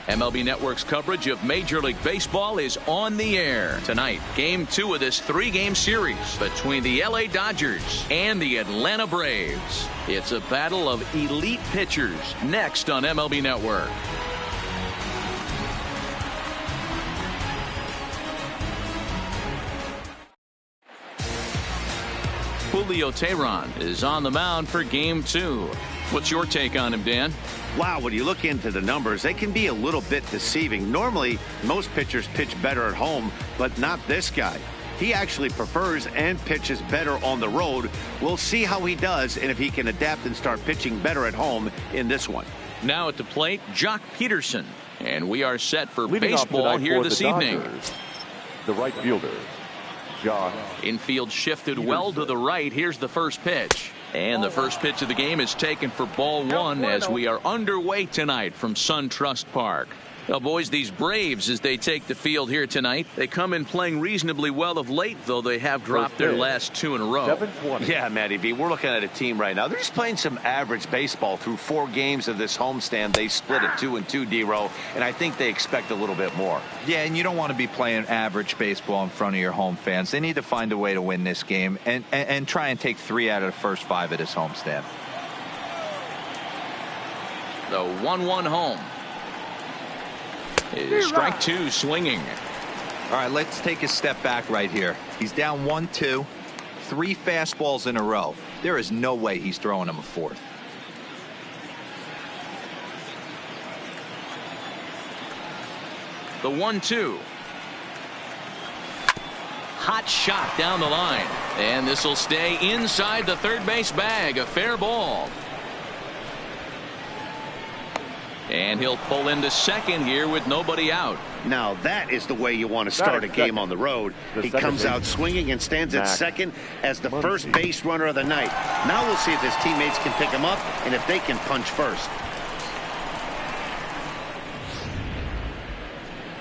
MLB Network's coverage of Major League Baseball is on the air tonight. Game 2 of this 3-game series between the LA Dodgers and the Atlanta Braves. It's a battle of elite pitchers next on MLB Network. Julio Teheran is on the mound for Game 2. What's your take on him, Dan? Wow, when you look into the numbers, they can be a little bit deceiving. Normally, most pitchers pitch better at home, but not this guy. He actually prefers and pitches better on the road. We'll see how he does and if he can adapt and start pitching better at home in this one. Now at the plate, Jock Peterson. And we are set for Leading baseball here this evening. The right fielder, Jock. Infield shifted well to the right. Here's the first pitch. And the first pitch of the game is taken for ball 1 as we are underway tonight from SunTrust Park. Well, boys, these Braves, as they take the field here tonight, they come in playing reasonably well of late, though they have dropped their last 2 in a row. Yeah, Matty B, we're looking at a team right now. They're just playing some average baseball through 4 games of this homestand. They split at 2-2, D-Row, and I think they expect a little bit more. Yeah, and you don't want to be playing average baseball in front of your home fans. They need to find a way to win this game and try and take 3 out of the first 5 of this homestand. The 1-1 home. Is strike 2 swinging. All right, let's take a step back right here. He's down 1-2, 3 fastballs in a row. There is no way he's throwing him a 4th. The 1-2. Hot shot down the line. And this will stay inside the third base bag. A fair ball. And he'll pull into second here with nobody out. Now that is the way you want to start a game on the road. He comes out swinging and stands at second as the first base runner of the night. Now we'll see if his teammates can pick him up and if they can punch first.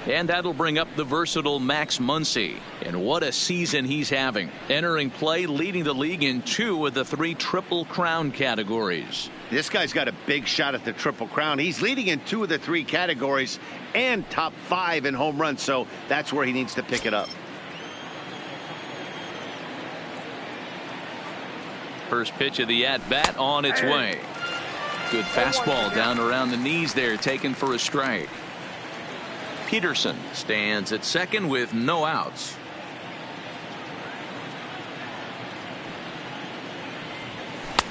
And that'll bring up the versatile Max Muncy. And what a season he's having. Entering play, leading the league in 2 of the 3 Triple Crown categories. This guy's got a big shot at the Triple Crown. He's leading in 2 of the 3 categories and top 5 in home runs, so that's where he needs to pick it up. First pitch of the at-bat on its way. Good fastball down around the knees there, taken for a strike. Peterson stands at second with no outs.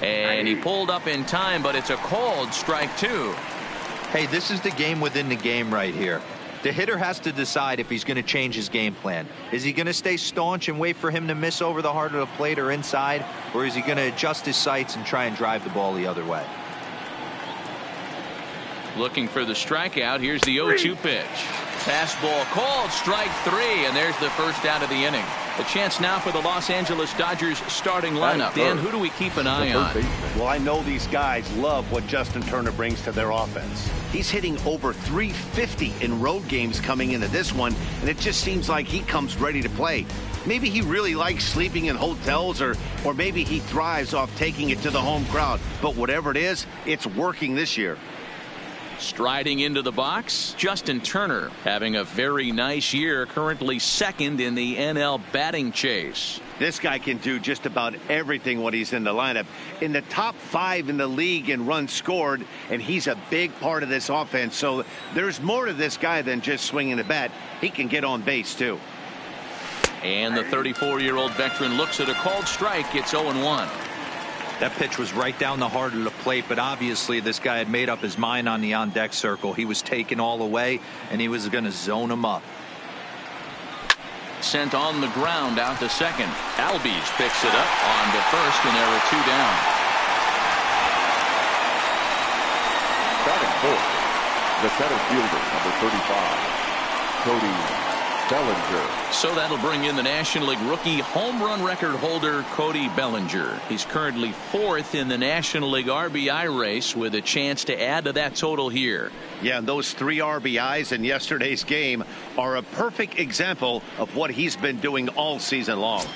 And he pulled up in time, but it's a called strike 2. Hey, this is the game within the game right here. The hitter has to decide if he's going to change his game plan. Is he going to stay staunch and wait for him to miss over the heart of the plate or inside, or is he going to adjust his sights and try and drive the ball the other way? Looking for the strikeout. Here's the 0-2 pitch. Fastball called, strike 3, and there's the first out of the inning. A chance now for the Los Angeles Dodgers starting lineup. Dan, who do we keep an eye on? Well, I know these guys love what Justin Turner brings to their offense. He's hitting over 350 in road games coming into this one, and it just seems like he comes ready to play. Maybe he really likes sleeping in hotels, or maybe he thrives off taking it to the home crowd. But whatever it is, it's working this year. Striding into the box, Justin Turner having a very nice year, currently second in the NL batting chase. This guy can do just about everything when he's in the lineup. In the top 5 in the league in runs scored, and he's a big part of this offense. So there's more to this guy than just swinging the bat. He can get on base, too. And the 34-year-old veteran looks at a called strike. It's 0-1. That pitch was right down the heart of the plate, but obviously this guy had made up his mind on the on-deck circle. He was taken all the way, and he was going to zone him up. Sent on the ground out to second. Albies picks it up on to first, and there are 2 down. Batting fourth, the center fielder, number 35, Cody Bellinger. So that'll bring in the National League rookie home run record holder Cody Bellinger. He's currently 4th in the National League RBI race with a chance to add to that total here. Yeah, and those 3 RBIs in yesterday's game are a perfect example of what he's been doing all season long.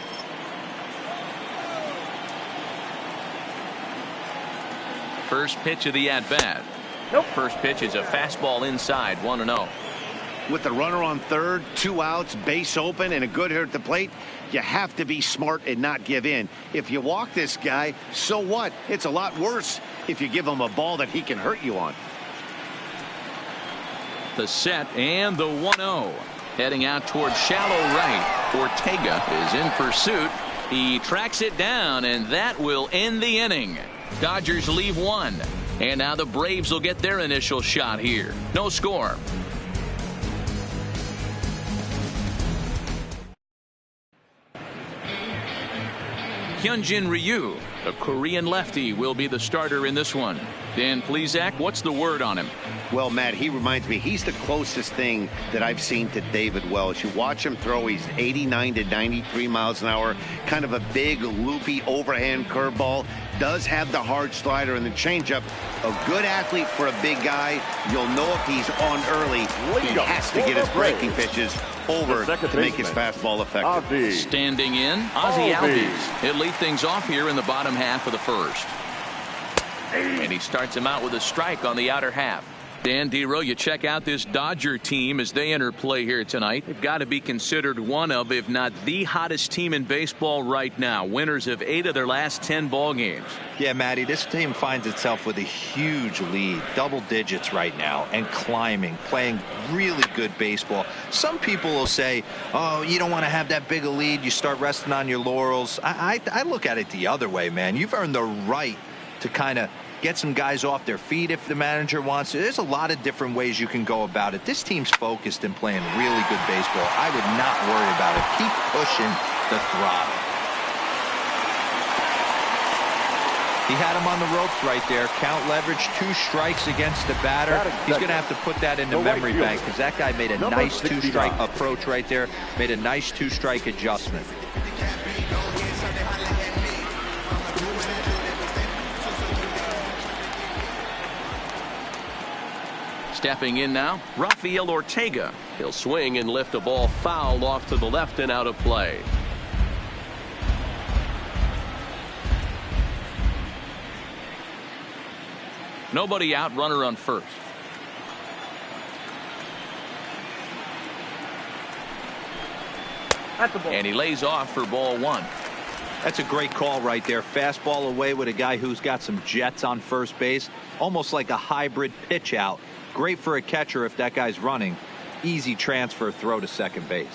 First pitch of the at-bat. First pitch is a fastball inside, 1-0. With the runner on third, 2 outs, base open, and a good hitter at the plate, you have to be smart and not give in. If you walk this guy, so what? It's a lot worse if you give him a ball that he can hurt you on. The set and the 1-0. Heading out towards shallow right. Ortega is in pursuit. He tracks it down, and that will end the inning. Dodgers leave 1. And now the Braves will get their initial shot here. No score. Hyunjin Ryu, a Korean lefty, will be the starter in this one. Dan Plesac, what's the word on him? Well, Matt, he reminds me, he's the closest thing that I've seen to David Wells. You watch him throw, he's 89 to 93 miles an hour, kind of a big, loopy, overhand curveball. Does have the hard slider and the changeup. A good athlete for a big guy. You'll know if he's on early. He has to get his breaking pitches over to make his fastball effective. Standing in, Ozzie Albies. He'll lead things off here in the bottom half of the first. And he starts him out with a strike on the outer half. Dan Dero, you check out this Dodger team as they enter play here tonight. They've got to be considered one of, if not the hottest team in baseball right now. Winners of 8 of their last 10 ball games. Yeah, Matty, this team finds itself with a huge lead, double digits right now, and climbing, playing really good baseball. Some people will say, oh, you don't want to have that big a lead. You start resting on your laurels. I look at it the other way, man. You've earned the right to kind of get some guys off their feet if the manager wants to. There's a lot of different ways you can go about it. This team's focused and playing really good baseball. I would not worry about it. Keep pushing the throttle. He had him on the ropes right there. Count leverage, 2 strikes against the batter. He's going to have to put that in the memory bank because that guy made a nice 2-strike approach right there. Made a nice 2-strike adjustment. Stepping in now, Rafael Ortega. He'll swing and lift a ball foul off to the left and out of play. Nobody out, runner on first. And he lays off for ball 1. That's a great call right there. Fastball away with a guy who's got some jets on first base. Almost like a hybrid pitch out. Great for a catcher if that guy's running. Easy transfer throw to second base.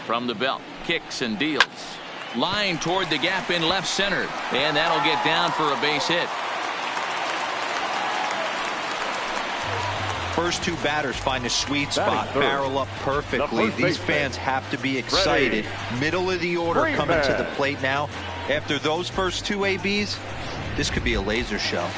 From the belt, kicks and deals. Line toward the gap in left center. And that'll get down for a base hit. First 2 batters find a sweet spot, barrel up perfectly. These fans have to be excited. Middle of the order coming to the plate now. After those first 2 ABs, this could be a laser show.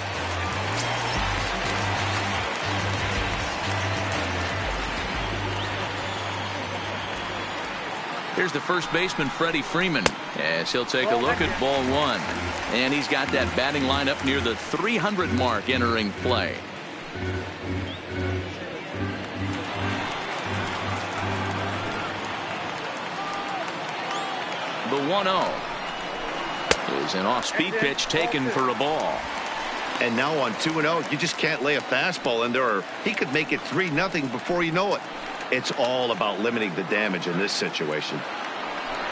Here's the first baseman, Freddie Freeman, as he'll take a look at ball 1. And he's got that batting line up near the 300 mark entering play. The 1-0 is an off-speed pitch taken for a ball. And now on 2-0, you just can't lay a fastball in there, or he could make it 3-0 before you know it. It's all about limiting the damage in this situation.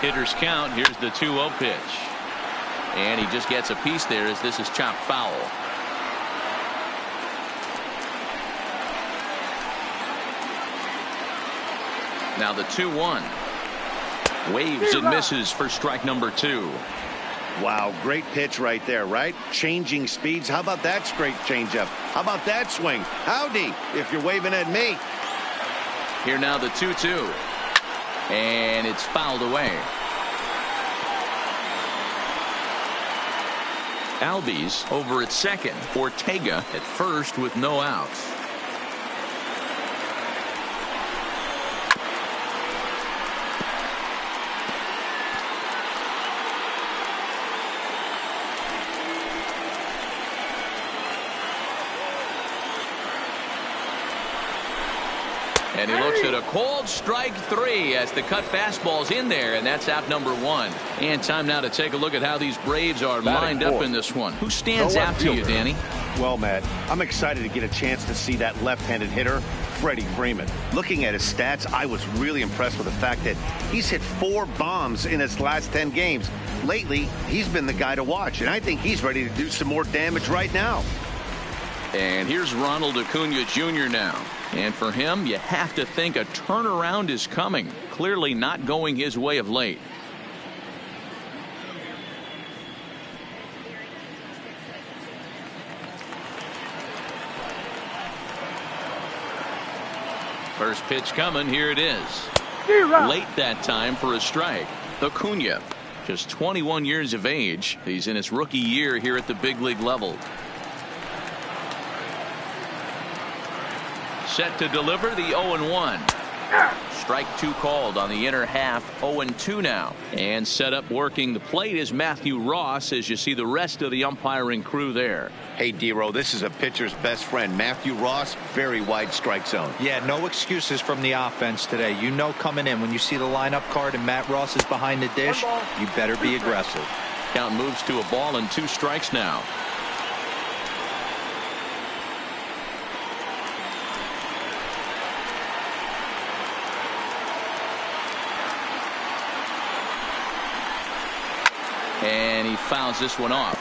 Hitters count. Here's the 2-0 pitch. And he just gets a piece there as this is chopped foul. Now the 2-1. Waves and misses for strike number 2. Wow, great pitch right there, right? Changing speeds. How about that straight changeup? How about that swing? Howdy, if you're waving at me. Here now the 2-2. And it's fouled away. Albies over at second. Ortega at first with no outs. And he looks at a cold strike 3 as the cut fastball's in there, and that's out number 1. And time now to take a look at how these Braves are lined up in this one. Who stands out to you, Danny? Well, Matt, I'm excited to get a chance to see that left-handed hitter, Freddie Freeman. Looking at his stats, I was really impressed with the fact that he's hit 4 bombs in his last 10 games. Lately, he's been the guy to watch, and I think he's ready to do some more damage right now. And here's Ronald Acuna Jr. now. And for him, you have to think a turnaround is coming. Clearly not going his way of late. First pitch coming. Here it is. Late that time for a strike. Acuna, just 21 years of age. He's in his rookie year here at the big league level. Set to deliver the 0-1. Strike 2 called on the inner half. 0-2 now. And set up working the plate is Matthew Ross, as you see the rest of the umpiring crew there. Hey, D-Row, this is a pitcher's best friend. Matthew Ross, very wide strike zone. Yeah, no excuses from the offense today. You know coming in when you see the lineup card and Matt Ross is behind the dish, you better be aggressive. Count moves to a ball and 2 strikes now. And he fouls this one off.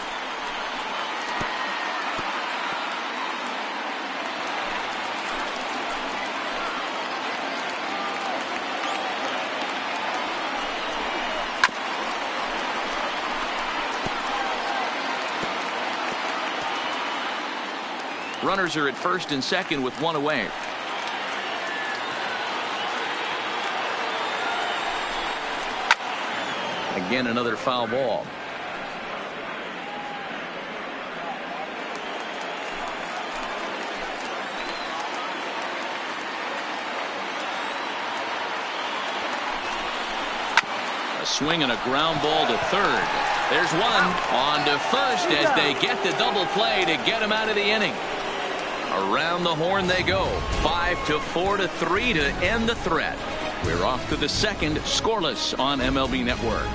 Runners are at first and second with 1 away. Again, another foul ball. A swing and a ground ball to third. There's one on to first as they get the double play to get him out of the inning. Around the horn they go. 5-4 to 3 to end the threat. We're off to the second, scoreless on MLB Network.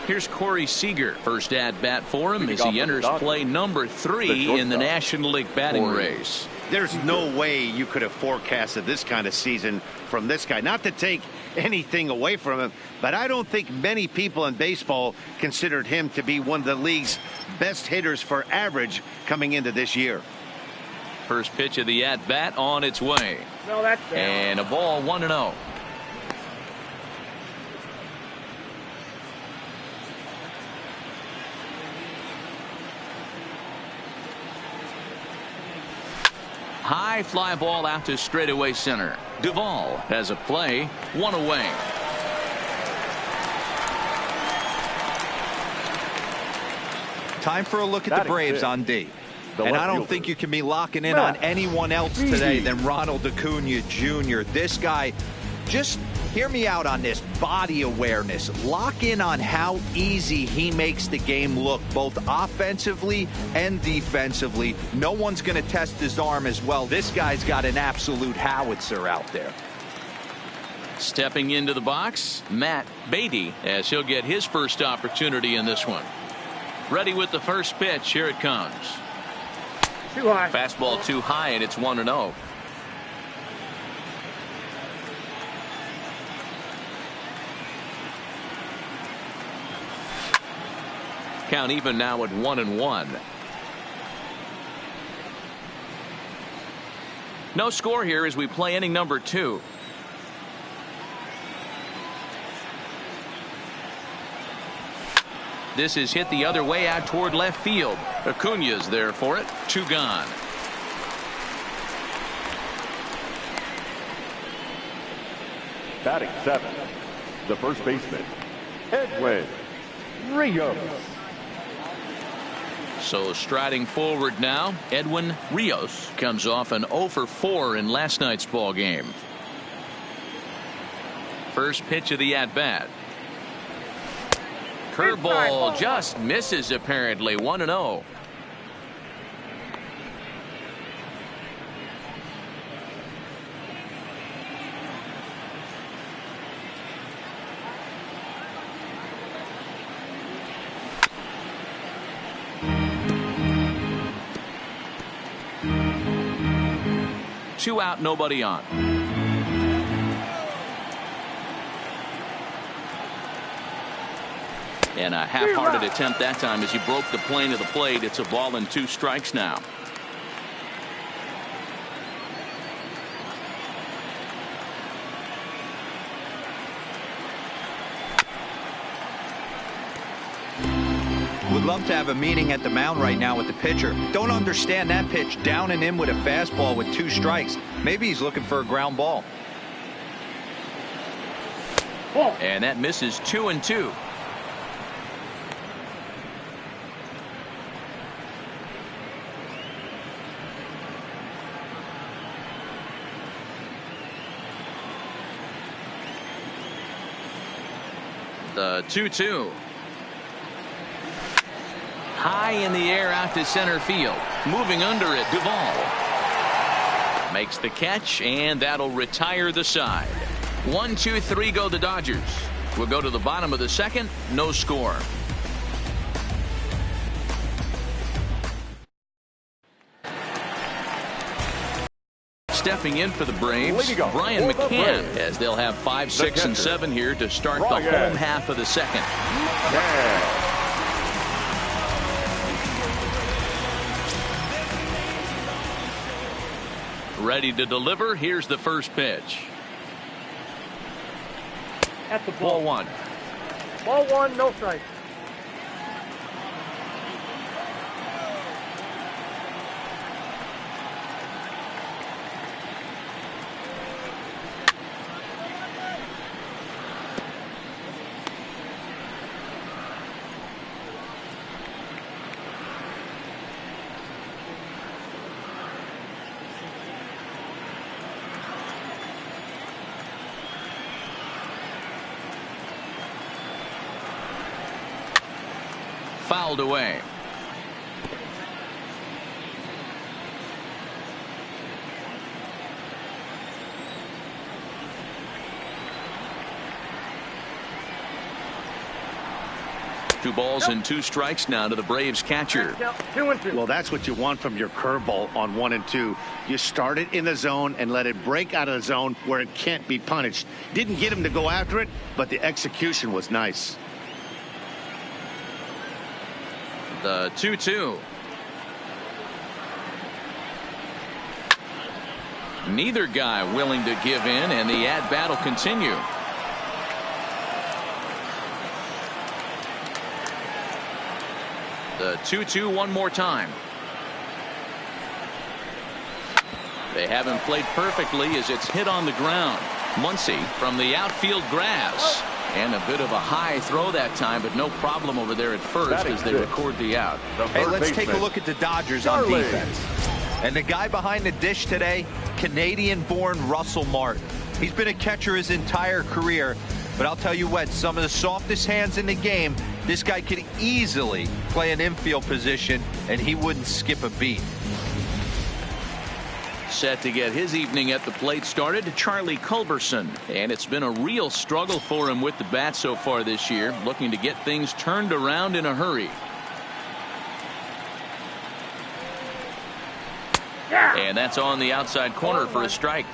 Here's Corey Seager. First at bat for him as he enters play number 3 in the National League batting race. There's no way you could have forecasted this kind of season from this guy. Not to take anything away from him, but I don't think many people in baseball considered him to be one of the league's best hitters for average coming into this year. First pitch of the at bat on its way. No, that's down. And a ball 1-0. High fly ball out to straightaway center. Duvall has a play, 1 away. Time for a look at the Braves on D. And I don't think you can be locking in on anyone else today than Ronald Acuna Jr. This guy, just hear me out on this body awareness. Lock in on how easy he makes the game look, both offensively and defensively. No one's going to test his arm as well. This guy's got an absolute howitzer out there. Stepping into the box, Matt Beatty, as he'll get his first opportunity in this one. Ready with the first pitch. Here it comes. Too high. Fastball too high, and it's 1-0. Count even now at 1-1. No score here as we play inning number 2. This is hit the other way out toward left field. Acuna's there for it. 2 gone. Batting 7, the first baseman, Edwin Rios. So striding forward now, Edwin Rios comes off an 0 for 4 in last night's ball game. First pitch of the at bat. Curveball just misses apparently. 1-0. 2 out, nobody on. And a half-hearted attempt that time as he broke the plane of the plate. It's a ball and 2 strikes now. Would love to have a meeting at the mound right now with the pitcher. Don't understand that pitch down and in with a fastball with 2 strikes. Maybe he's looking for a ground ball. And that misses 2-2. The 2-2. High in the air out to center field. Moving under it, Duvall makes the catch, and that'll retire the side. 1, 2, 3 go the Dodgers. We'll go to the bottom of the second. No score. Stepping in for the Braves, Brian McCann, as they'll have 5, 6, and 7 here to start the home half of the second. Ready to deliver. Here's the first pitch. At the ball. Ball 1. Ball 1, no strike. Fouled away. Two balls and 2 strikes now to the Braves catcher. 2-2. Well, that's what you want from your curveball on 1 and 2. You start it in the zone and let it break out of the zone where it can't be punished. Didn't get him to go after it, but the execution was nice. The 2-2. Neither guy willing to give in, and the at-bat will continue. The 2-2 one more time. They haven't played perfectly as it's hit on the ground. Muncy from the outfield grass. And a bit of a high throw that time, but no problem over there at first as they record the out. Hey, let's take a look at the Dodgers on defense. And the guy behind the dish today, Canadian-born Russell Martin. He's been a catcher his entire career, but I'll tell you what, some of the softest hands in the game, this guy could easily play an infield position, and he wouldn't skip a beat. Set to get his evening at the plate started, Charlie Culberson. And it's been a real struggle for him with the bat so far this year, looking to get things turned around in a hurry. And that's on the outside corner for a strike.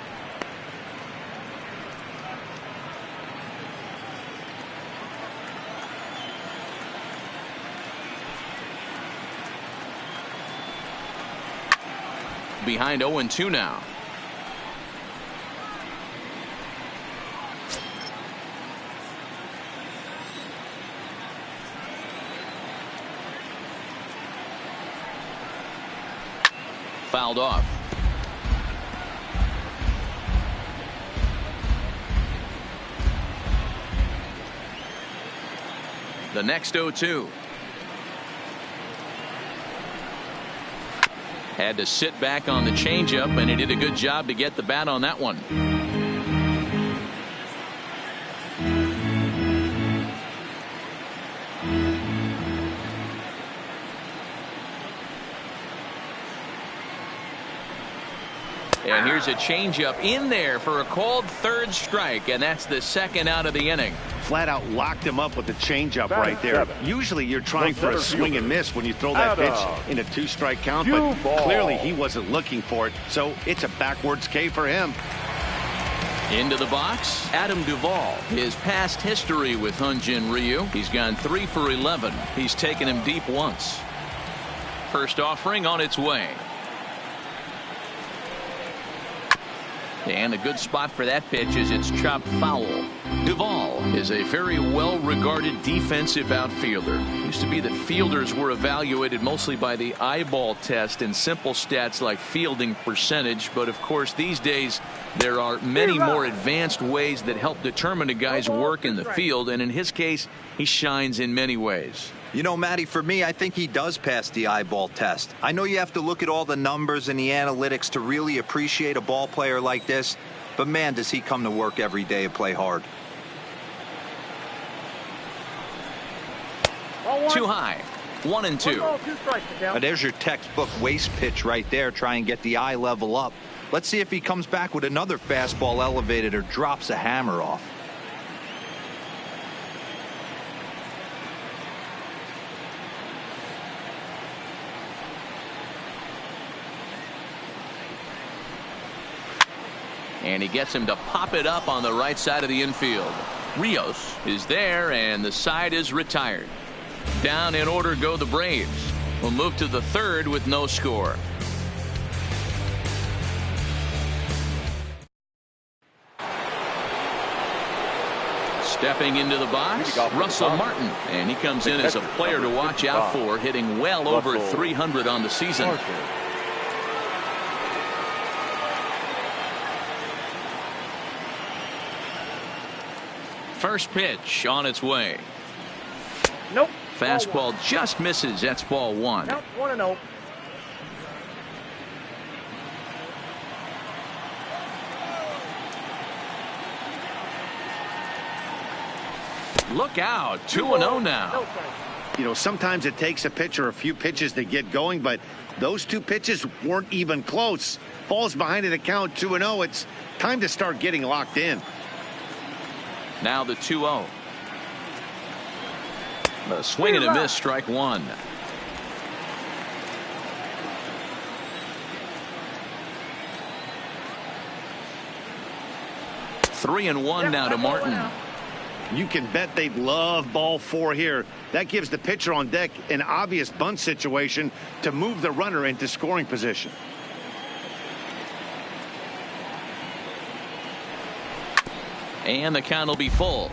Behind 0-2 now. Fouled off. The next 0-2. Had to sit back on the changeup, and he did a good job to get the bat on that one. And here's a changeup in there for a called 3rd strike, and that's the 2nd out of the inning. flat out locked him up with a changeup Batting right there. seven. Usually you're trying The for a center swing and fielder. miss when you throw that pitch in a 2-strike count, but Cue ball. clearly he wasn't looking for it, so it's a backwards K for him. Into the box, Adam Duvall. His past history with Hyunjin Ryu. He's gone 3 for 11. He's taken him deep once. First offering on its way. And a good spot for that pitch is it's chopped foul. Duvall is a very well-regarded defensive outfielder. Used to be that fielders were evaluated mostly by the eyeball test and simple stats like fielding percentage. But of course, these days, there are many more advanced ways that help determine a guy's work in the field. And in his case, he shines in many ways. You know, Matty, for me, I think he does pass the eyeball test. I know you have to look at all the numbers and the analytics to really appreciate a ball player like this, but man, does he come to work every day and play hard. Too high. 1-2. 1 ball, 2 strikes, Now, there's your textbook waist pitch right there. Try and get the eye level up. Let's see if he comes back with another fastball elevated or drops a hammer off. And he gets him to pop it up on the right side of the infield. Rios is there, and the side is retired. Down in order go the Braves. We'll move to the third with no score. Stepping into the box, Russell Martin, and he comes in as a player to watch out for, hitting well over 300 on the season. First pitch on its way. Nope. Fastball just misses. That's ball 1. Count 1-0. Look out. 2-0 now. No strikes. You know, sometimes it takes a pitcher a few pitches to get going, but those 2 pitches weren't even close. Falls behind at a count 2-0. It's time to start getting locked in. Now the 2-0. A swing and a miss, strike 1. Three and one now to Martin. You can bet they'd love ball 4 here. That gives the pitcher on deck an obvious bunt situation to move the runner into scoring position. And the count will be full.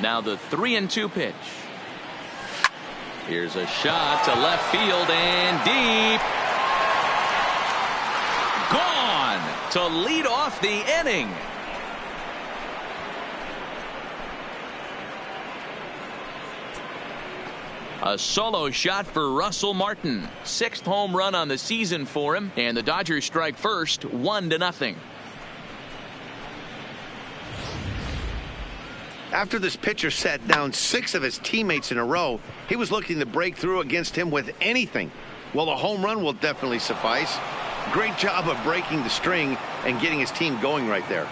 Now the 3-2 pitch. Here's a shot to left field and deep. Gone to lead off the inning. A solo shot for Russell Martin. 6th home run on the season for him, and the Dodgers strike first, 1-0. After this pitcher sat down 6 of his teammates in a row, he was looking to break through against him with anything. Well, a home run will definitely suffice. Great job of breaking the string and getting his team going right there.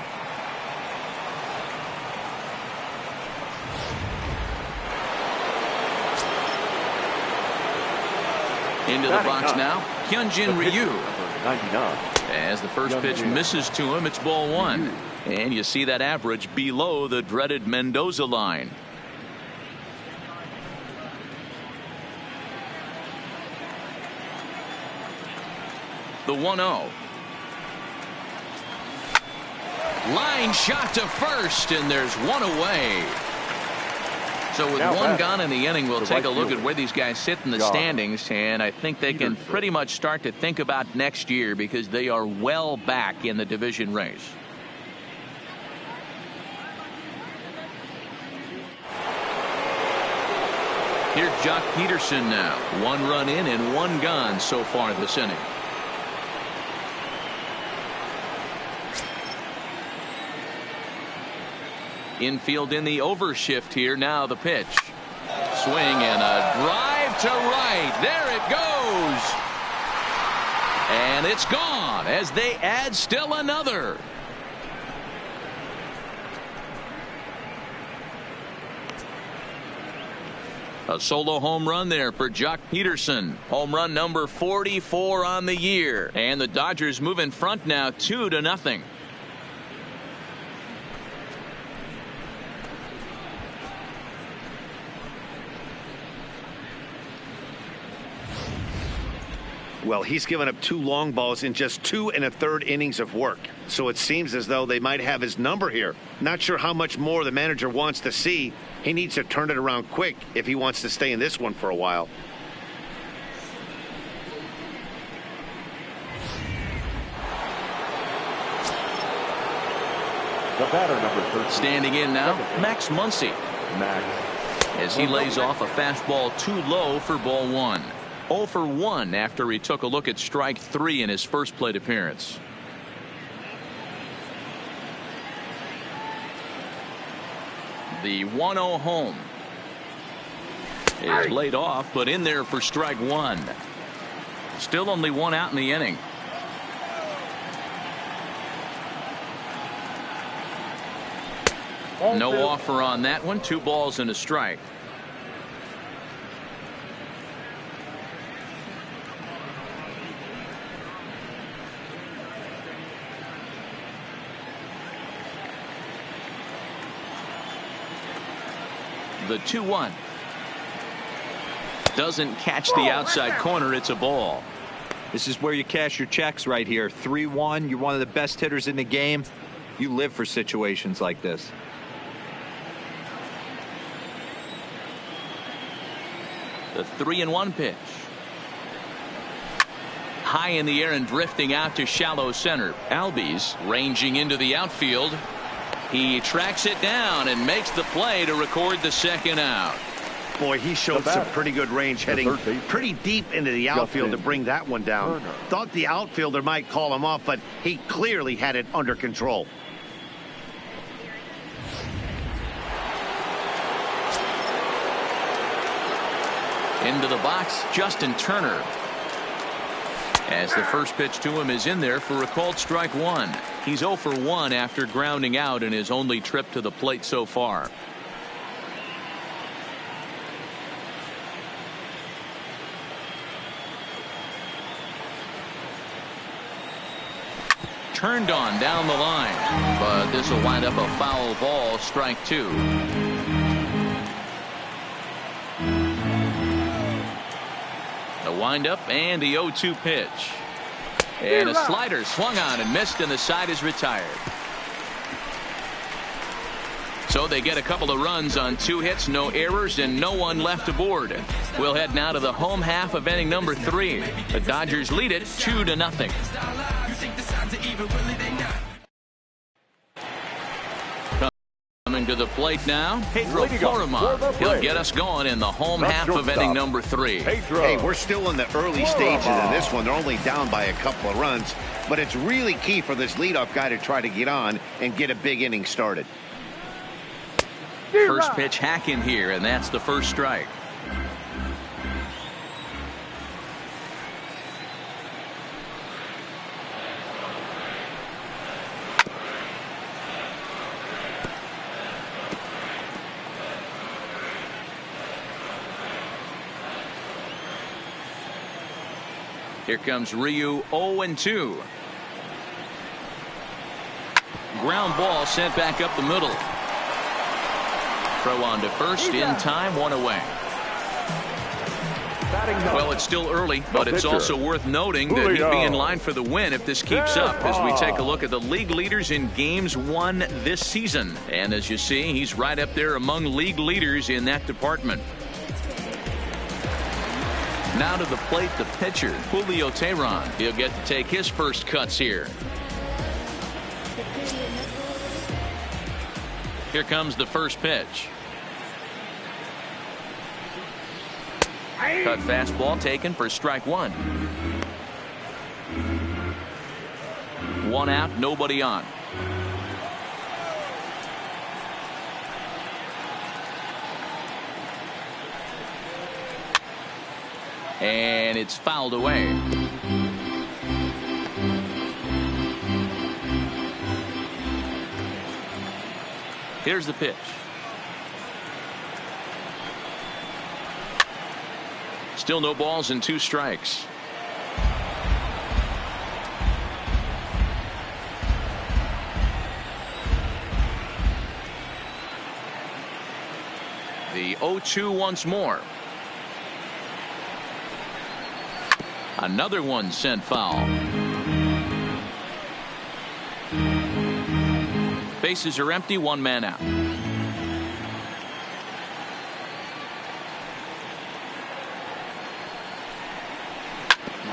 Into the box now, Hyunjin Ryu. 99. As the first pitch misses to him, it's ball 1. And you see that average below the dreaded Mendoza line. The 1-0. Line shot to first, and there's one away. So with one gone in the inning, we'll take a look at where these guys sit in the standings, and I think they can pretty much start to think about next year because they are well back in the division race. Here's Jock Peterson now. 1 run in and 1 gone so far this inning. Infield in the overshift here. Now the pitch. Swing and a drive to right. There it goes. And it's gone as they add still another. A solo home run there for Jock Peterson. Home run number 44 on the year. And the Dodgers move in front now 2-0. Well, he's given up 2 long balls in just 2 1/3 innings of work. So it seems as though they might have his number here. Not sure how much more the manager wants to see. He needs to turn it around quick if he wants to stay in this one for a while. The batter, number 13. Standing in now, Max Muncy. Max. As he lays off a fastball too low for ball 1. 0 for 1 after he took a look at strike 3 in his first plate appearance. The 1-0 home is laid off, but in there for strike 1. Still only 1 out in the inning. No offer on that one. 2 balls and a strike. The 2-1 doesn't catch the outside corner. It's a ball. This is where you cash your checks right here. 3-1. You're one of the best hitters in the game. You live for situations like this. The 3-1 pitch. High in the air and drifting out to shallow center. Albies ranging into the outfield. He tracks it down and makes the play to record the second out. Boy, he showed some pretty good range heading pretty deep into the outfield to bring that one down. Thought the outfielder might call him off, but he clearly had it under control. Into the box, Justin Turner. As the first pitch to him is in there for a called strike 1. He's 0 for 1 after grounding out in his only trip to the plate so far. Turned on down the line, but this will wind up a foul ball, strike 2. The windup and the 0-2 pitch. And a slider swung on and missed, and the side is retired. So they get a couple of runs on 2 hits, no errors, and no one left aboard. We'll head now to the home half of inning number 3. The Dodgers lead it 2-0. Coming to the plate now, Pedro Florima. He'll get us going in the home half of inning number 3. Hey, we're still in the early stages of this one. They're only down by a couple of runs, but it's really key for this leadoff guy to try to get on and get a big inning started. First pitch hack in here, and that's the first strike. Here comes Ryu, 0-2. Ground ball sent back up the middle. Throw on to first in time, 1 away. Well, it's still early, but it's also worth noting that he'd be in line for the win if this keeps up as we take a look at the league leaders in games won this season. And as you see, he's right up there among league leaders in that department. Now to the plate, the pitcher, Julio Teheran. He'll get to take his first cuts here. Here comes the first pitch. Cut fastball taken for strike 1. 1 out, nobody on. And it's fouled away. Here's the pitch. Still no balls and 2 strikes. The 0-2 once more. Another one sent foul. Bases are empty, 1 man out.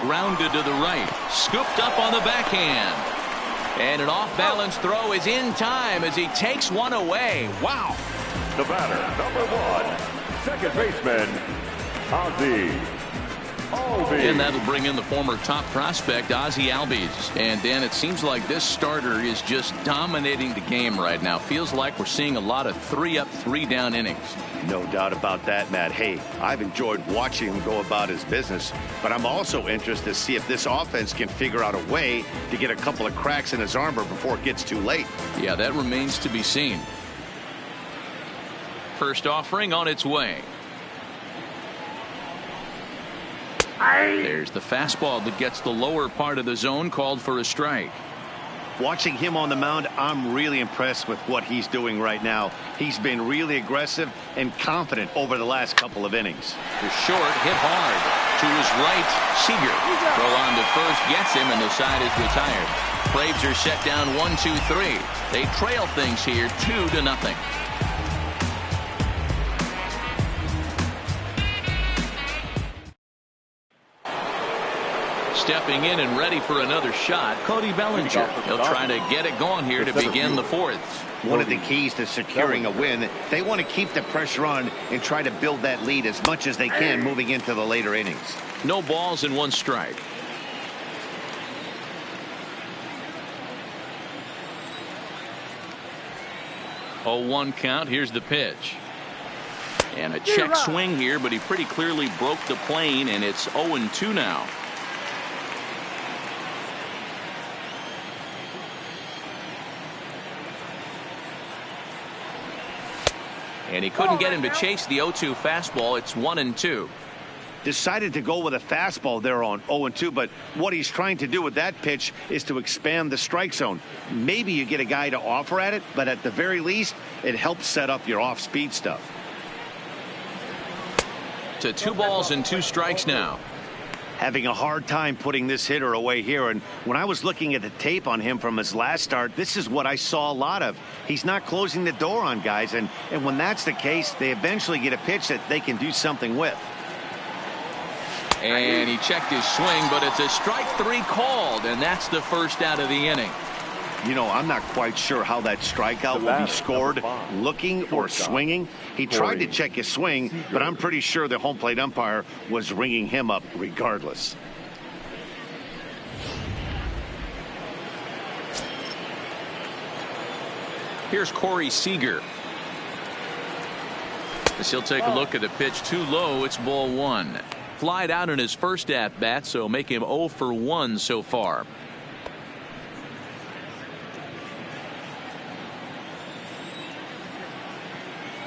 Grounded to the right. Scooped up on the backhand. And an off-balance throw is in time as he takes one away. Wow. The batter, number 1, second baseman, Ozzie Albies. And that'll bring in the former top prospect, Ozzie Albies. And, Dan, it seems like this starter is just dominating the game right now. Feels like we're seeing a lot of 3-up, 3-down innings. No doubt about that, Matt. Hey, I've enjoyed watching him go about his business, but I'm also interested to see if this offense can figure out a way to get a couple of cracks in his armor before it gets too late. Yeah, that remains to be seen. First offering on its way. There's the fastball that gets the lower part of the zone, called for a strike. Watching him on the mound, I'm really impressed with what he's doing right now. He's been really aggressive and confident over the last couple of innings. The short hit hard to his right. Seager throw on to first, gets him, and the side is retired. Braves are set down 1-2-3. They trail things here 2-0. Stepping in and ready for another shot, Cody Bellinger. He'll try to get it going here to begin the 4th. One of the keys to securing a win, they want to keep the pressure on and try to build that lead as much as they can moving into the later innings. No balls and 1 strike. Oh, 1 count. Here's the pitch. And a check swing here, but he pretty clearly broke the plane, and it's 0-2 now. And he couldn't get him to chase the 0-2 fastball. It's 1-2. Decided to go with a fastball there on 0-2, but what he's trying to do with that pitch is to expand the strike zone. Maybe you get a guy to offer at it, but at the very least, it helps set up your off-speed stuff. To 2 balls and 2 strikes now. Having a hard time putting this hitter away here, and when I was looking at the tape on him from his last start, this is what I saw a lot of. He's not closing the door on guys, and when that's the case, they eventually get a pitch that they can do something with. And he checked his swing, but it's a strike 3 called, and that's the first out of the inning. You know, I'm not quite sure how that strikeout will be scored, looking or swinging. He tried to check his swing, but I'm pretty sure the home plate umpire was ringing him up regardless. Here's Corey Seager. As he'll take a look at the pitch, too low. It's ball 1. Flied out in his first at bat, so make him 0 for 1 so far.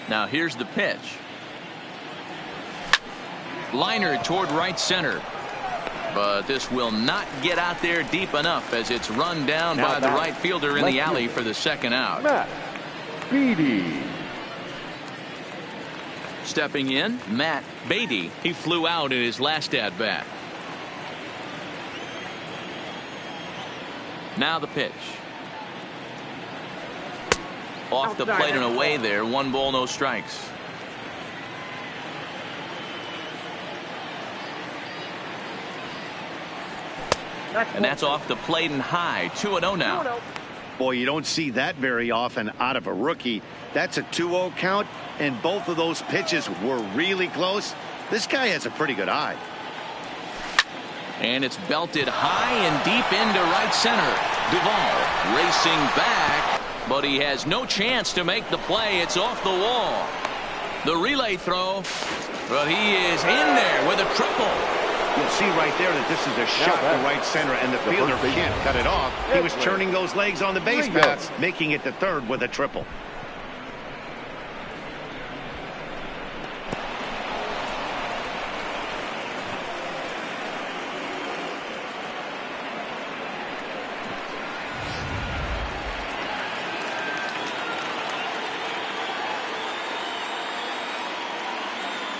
Now here's the pitch. Liner toward right center. But this will not get out there deep enough as it's run down by the right fielder in the alley for the second out. Matt Beatty. Stepping in, Matt Beatty. He flew out in his last at bat. Now the pitch. Off the plate and away there. 1 ball, no strikes. And that's off the plate and high. 2-0 now. Boy, you don't see that very often out of a rookie. That's a 2-0 count, and both of those pitches were really close. This guy has a pretty good eye. And it's belted high and deep into right center. Duvall racing back, but he has no chance to make the play. It's off the wall. The relay throw, but he is in there with a triple. You'll see right there that this is a shot to right center, and the fielder can't cut it off. He was turning those legs on the base paths, making it to third with a triple.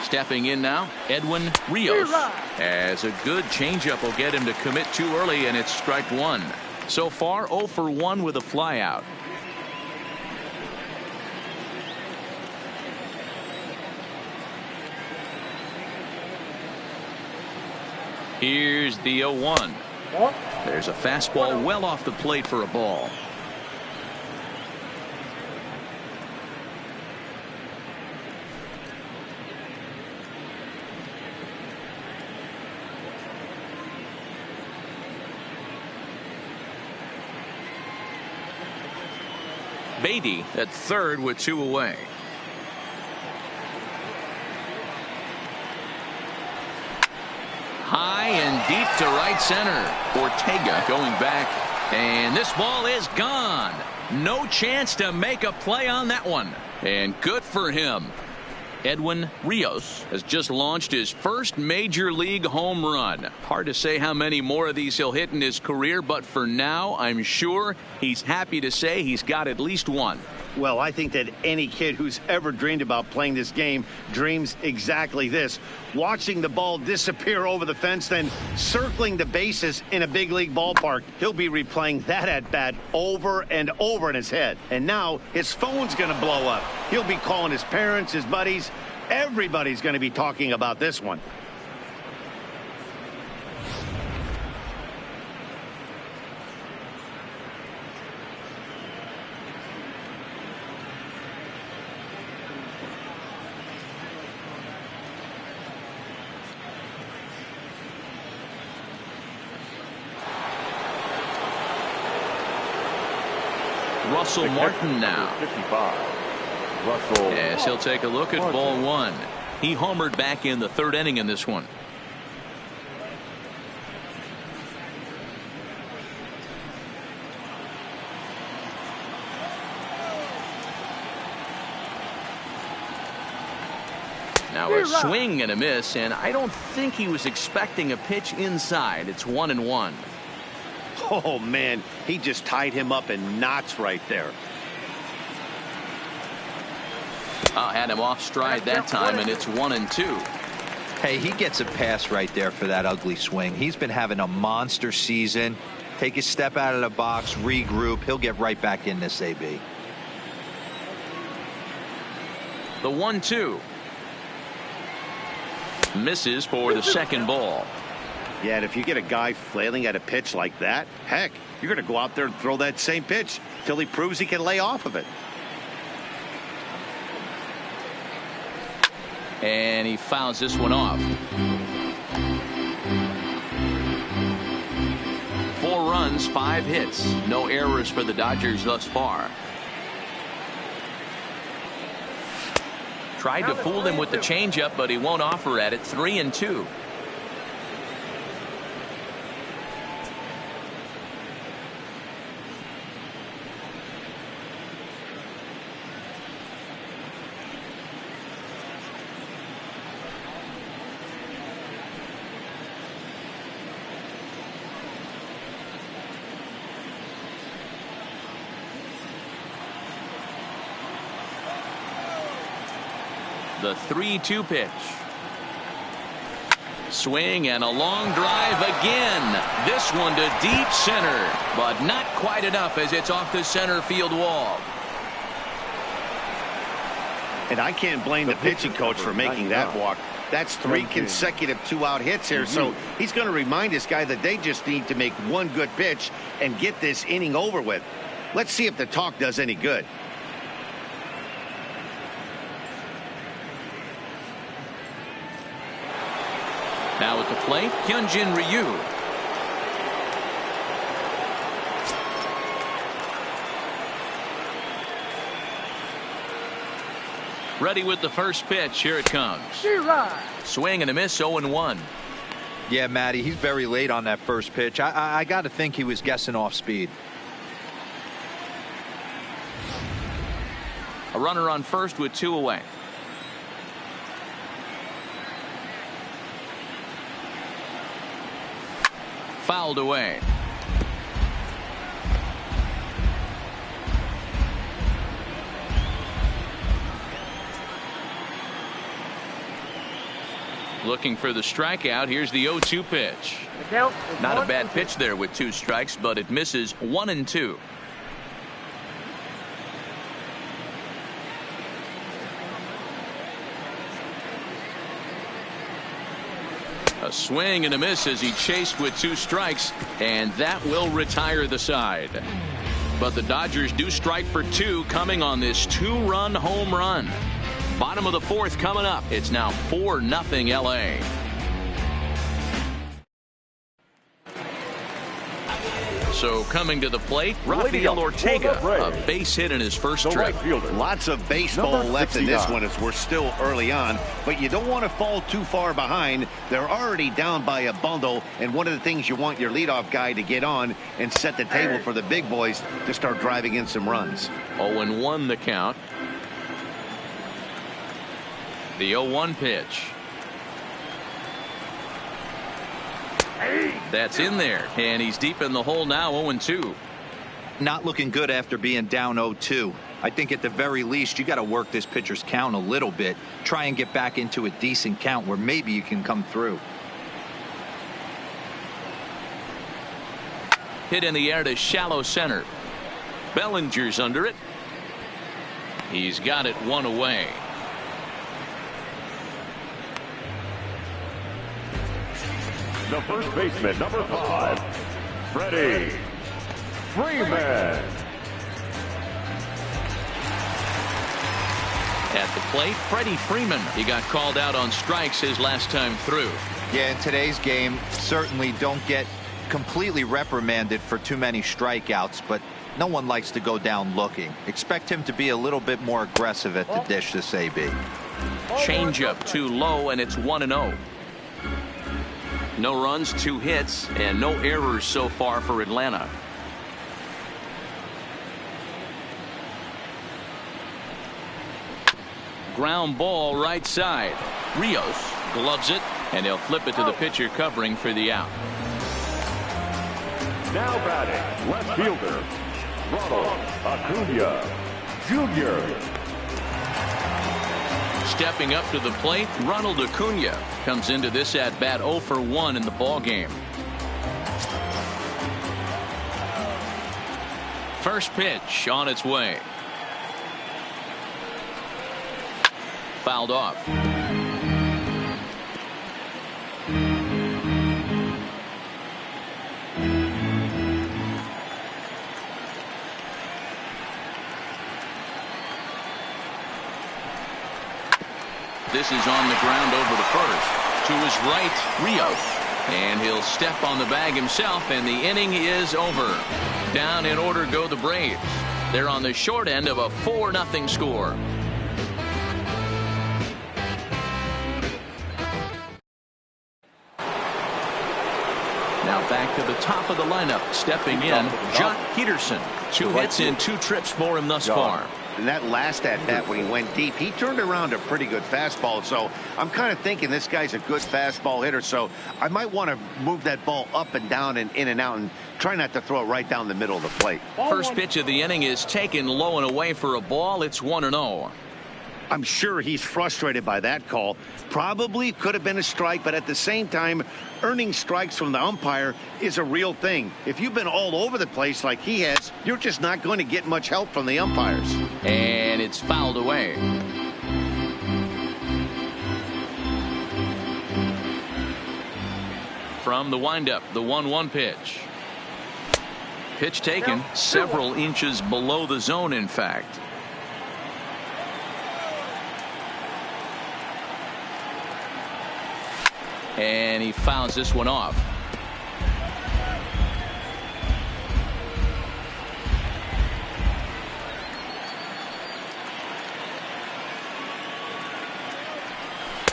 Stepping in now, Edwin Rios. As a good changeup will get him to commit too early, and it's strike one. So far, 0 for 1 with a flyout. Here's the 0-1. There's a fastball well off the plate for a ball. Beatty at third with 2 away. High and deep to right center. Ortega going back, and this ball is gone. No chance to make a play on that one, and good for him. Edwin Rios has just launched his first major league home run. Hard to say how many more of these he'll hit in his career, but for now, I'm sure he's happy to say he's got at least one. Well, I think that any kid who's ever dreamed about playing this game dreams exactly this. Watching the ball disappear over the fence, then circling the bases in a big league ballpark. He'll be replaying that at-bat over and over in his head. And now his phone's going to blow up. He'll be calling his parents, his buddies. Everybody's going to be talking about this one. Russell Martin now. 55. Russell. Yes, he'll take a look at ball one. He homered back in the third inning in this one. Now a swing and a miss, and I don't think he was expecting a pitch inside. It's 1-1. Oh, man, he just tied him up in knots right there. Had him off stride that time, and it's 1-2. Hey, he gets a pass right there for that ugly swing. He's been having a monster season. Take a step out of the box, regroup. He'll get right back in this AB. The 1-2. Misses for the second ball. Yeah, and if you get a guy flailing at a pitch like that, heck, you're going to go out there and throw that same pitch till he proves he can lay off of it. And he fouls this one off. 4 runs, 5 hits. No errors for the Dodgers thus far. Tried to fool him with the changeup, but he won't offer at it. 3-2. The 3-2 pitch. Swing and a long drive again. This one to deep center, but not quite enough as it's off the center field wall. And I can't blame the pitching coach for making that walk. That's 3 consecutive 2-out hits here, so he's going to remind this guy that they just need to make one good pitch and get this inning over with. Let's see if the talk does any good. Now at the plate, Hyunjin Ryu. Ready with the first pitch. Here it comes. Swing and a miss, 0-1. Yeah, Matty, he's very late on that first pitch. I got to think he was guessing off speed. A runner on first with 2 away. Fouled away. Looking for the strikeout. Here's the 0-2 pitch. Not a bad pitch there with 2 strikes, but it misses 1-2. A swing and a miss as he chased with 2 strikes, and that will retire the side. But the Dodgers do strike for 2 coming on this 2-run home run. Bottom of the 4th coming up. It's now 4-0 LA. So coming to the plate, Rafael Ortega, a base hit in his first trip. Lots of baseball left in this one as we're still early on, but you don't want to fall too far behind. They're already down by a bundle, and one of the things you want your leadoff guy to get on and set the table for the big boys to start driving in some runs. 0-1 the count. The 0-1 pitch. That's in there, and he's deep in the hole now. 0-2. Not looking good after being down 0-2. I think at the very least you got to work this pitcher's count a little bit. Try and get back into a decent count where maybe you can come through. Hit in the air to shallow center. Bellinger's under it. He's got it 1 away. The first baseman, number 5, Freddie Freeman. At the plate, Freddie Freeman. He got called out on strikes his last time through. Yeah, in today's game, certainly don't get completely reprimanded for too many strikeouts, but no one likes to go down looking. Expect him to be a little bit more aggressive at the dish this AB. Changeup too low, and it's 1-0. No runs, 2 hits, and no errors so far for Atlanta. Ground ball right side. Rios gloves it, and he'll flip it to the pitcher covering for the out. Now batting, left fielder, Ronald Acuna Jr. Stepping up to the plate, Ronald Acuna comes into this at bat 0 for 1 in the ball game. First pitch on its way. Fouled off. This is on the ground over to first. To his right, Rios. And he'll step on the bag himself, and the inning is over. Down in order go the Braves. They're on the short end of a 4-0 score. Now back to the top of the lineup. Stepping in, Jock Peterson. 2 hits in 2 trips for him thus far. And that last at bat when he went deep, he turned around a pretty good fastball. So I'm kind of thinking this guy's a good fastball hitter. So I might want to move that ball up and down and in and out and try not to throw it right down the middle of the plate. First pitch of the inning is taken low and away for a ball. It's 1-0. I'm sure he's frustrated by that call. Probably could have been a strike, but at the same time, earning strikes from the umpire is a real thing. If you've been all over the place like he has, you're just not going to get much help from the umpires. And it's fouled away. From the windup, the 1-1 pitch. Pitch taken several inches below the zone, in fact. And he fouls this one off.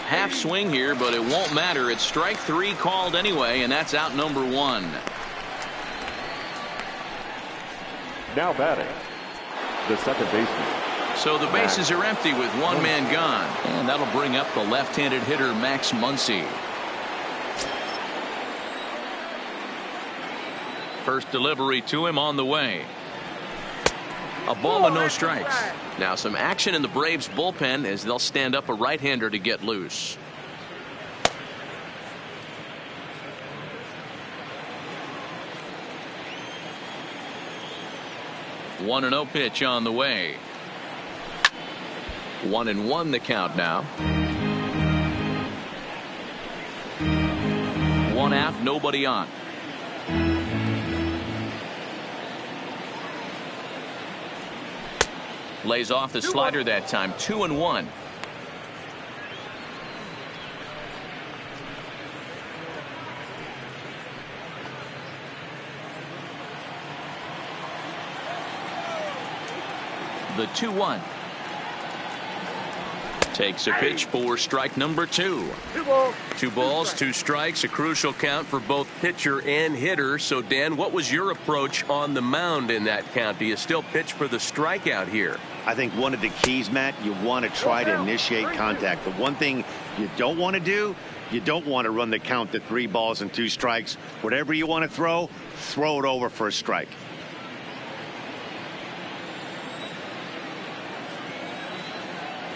Half swing here, but it won't matter. It's strike 3 called anyway, and that's out number 1. Now batting, the second baseman. So the bases are empty with 1 man gone, and that'll bring up the left-handed hitter Max Muncy. First delivery to him on the way. A ball and no strikes. Now some action in the Braves bullpen as they'll stand up a right-hander to get loose. 1-0 pitch on the way. 1-1 the count now. 1 out, nobody on. Lays off the slider that time. 2-1. The 2-1. Takes a pitch for strike number 2. 2 balls, 2 strikes, a crucial count for both pitcher and hitter. So, Dan, what was your approach on the mound in that count? Do you still pitch for the strikeout here? I think one of the keys, Matt, you want to try to initiate contact. The one thing you don't want to do, you don't want to run the count to 3 balls and 2 strikes. Whatever you want to throw it over for a strike.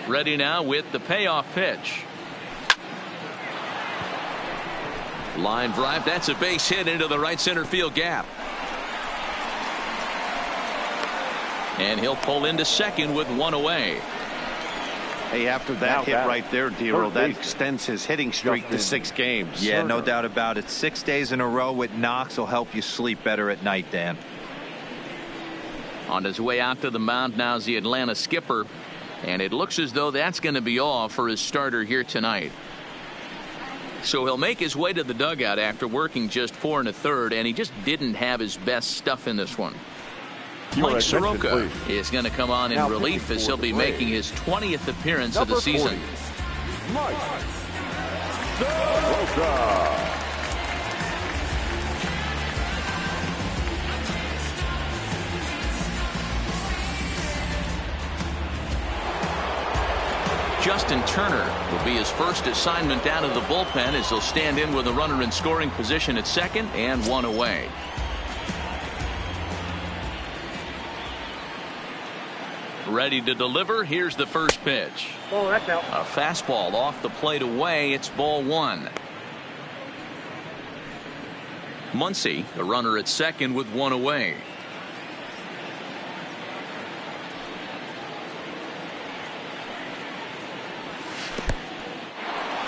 Ready now with the payoff pitch. Line drive. That's a base hit into the right center field gap. And he'll pull into second with 1 away. Hey, after that hit right there, Dero, that extends his hitting streak to 6 games. Yeah, no doubt about it. 6 days in a row with knocks will help you sleep better at night, Dan. On his way out to the mound now is the Atlanta skipper. And it looks as though that's going to be all for his starter here tonight. So he'll make his way to the dugout after working just 4 1/3, and he just didn't have his best stuff in this one. Mike Soroka is going to come on in relief as he'll be making his 20th appearance of the season. Mike Soroka. Justin Turner will be his first assignment out of the bullpen as he'll stand in with a runner in scoring position at second and 1 away. Ready to deliver. Here's the first pitch. Oh, that's out. A fastball off the plate away. It's ball 1. Muncy, the runner at second with 1 away.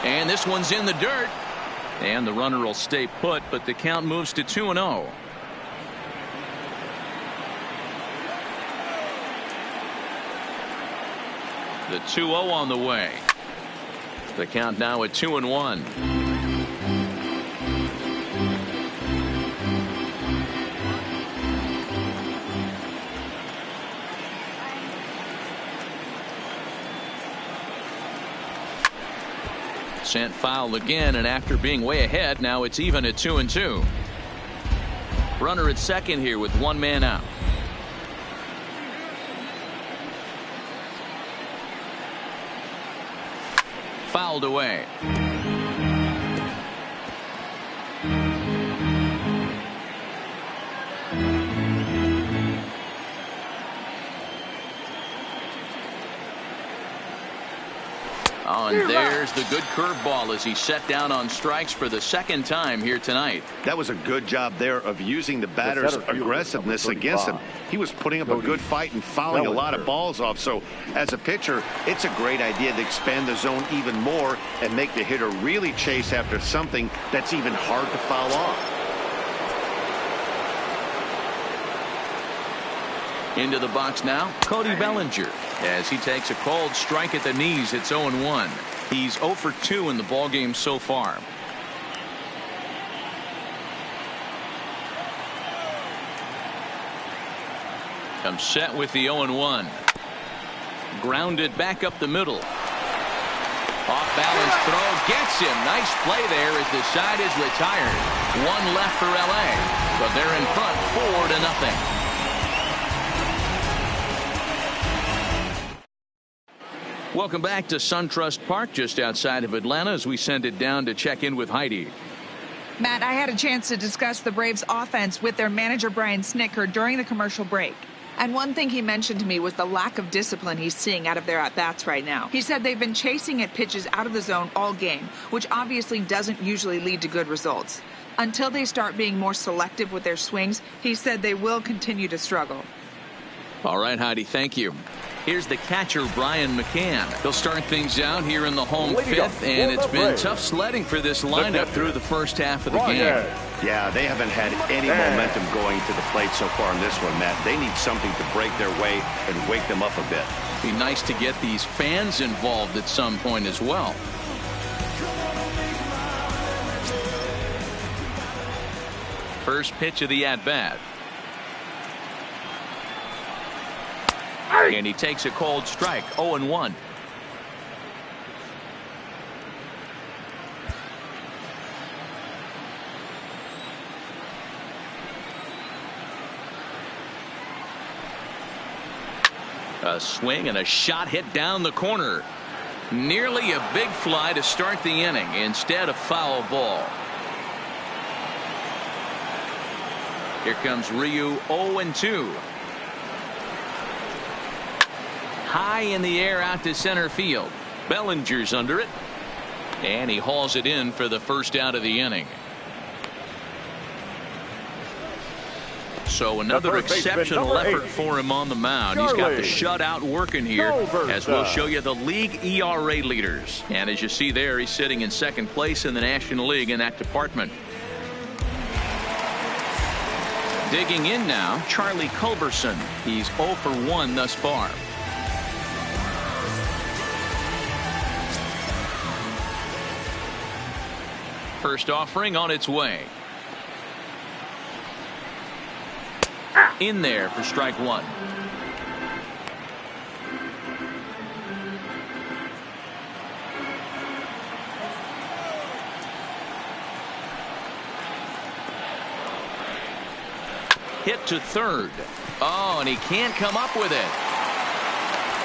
And this one's in the dirt. And the runner will stay put, but the count moves to 2-0. The 2-0 on the way. The count now at 2-1. Sent foul again, and after being way ahead, now it's even at 2-2. Runner at second here with 1 man out. Fouled away. Oh, and there's the good curveball as he set down on strikes for the 2nd time here tonight. That was a good job there of using the batter's aggressiveness against him. He was putting up a good fight and fouling a lot of balls off. So as a pitcher, it's a great idea to expand the zone even more and make the hitter really chase after something that's even hard to foul off. Into the box now, Cody Bellinger, as he takes a cold strike at the knees. It's 0-1. He's 0 for 2 in the ballgame so far. Comes set with the 0-1. Grounded back up the middle. Off balance throw, gets him. Nice play there as the side is retired. 1 left for LA, but they're in front 4-0. Welcome back to SunTrust Park just outside of Atlanta as we send it down to check in with Heidi. Matt, I had a chance to discuss the Braves offense with their manager Brian Snitker during the commercial break. And one thing he mentioned to me was the lack of discipline he's seeing out of their at-bats right now. He said they've been chasing at pitches out of the zone all game, which obviously doesn't usually lead to good results. Until they start being more selective with their swings, he said they will continue to struggle. All right, Heidi, thank you. Here's the catcher, Brian McCann. He'll start things out here in the home fifth, and it's been tough sledding for this lineup through the first half of the game. Yeah, they haven't had any momentum going to the plate so far in this one, Matt. They need something to break their way and wake them up a bit. Be nice to get these fans involved at some point as well. First pitch of the at-bat. And he takes a cold strike, 0-1. A swing and a shot hit down the corner. Nearly a big fly to start the inning. Instead, a foul ball. Here comes Ryu, 0-2. High in the air out to center field. Bellinger's under it. And he hauls it in for the first out of the inning. So another exceptional effort for him on the mound. He's got the shutout working here, as we'll show you the league ERA leaders. And as you see there, he's sitting in second place in the National League in that department. Digging in now, Charlie Culberson. He's 0 for 1 thus far. First offering on its way. In there for strike one. Hit to third. Oh, and he can't come up with it.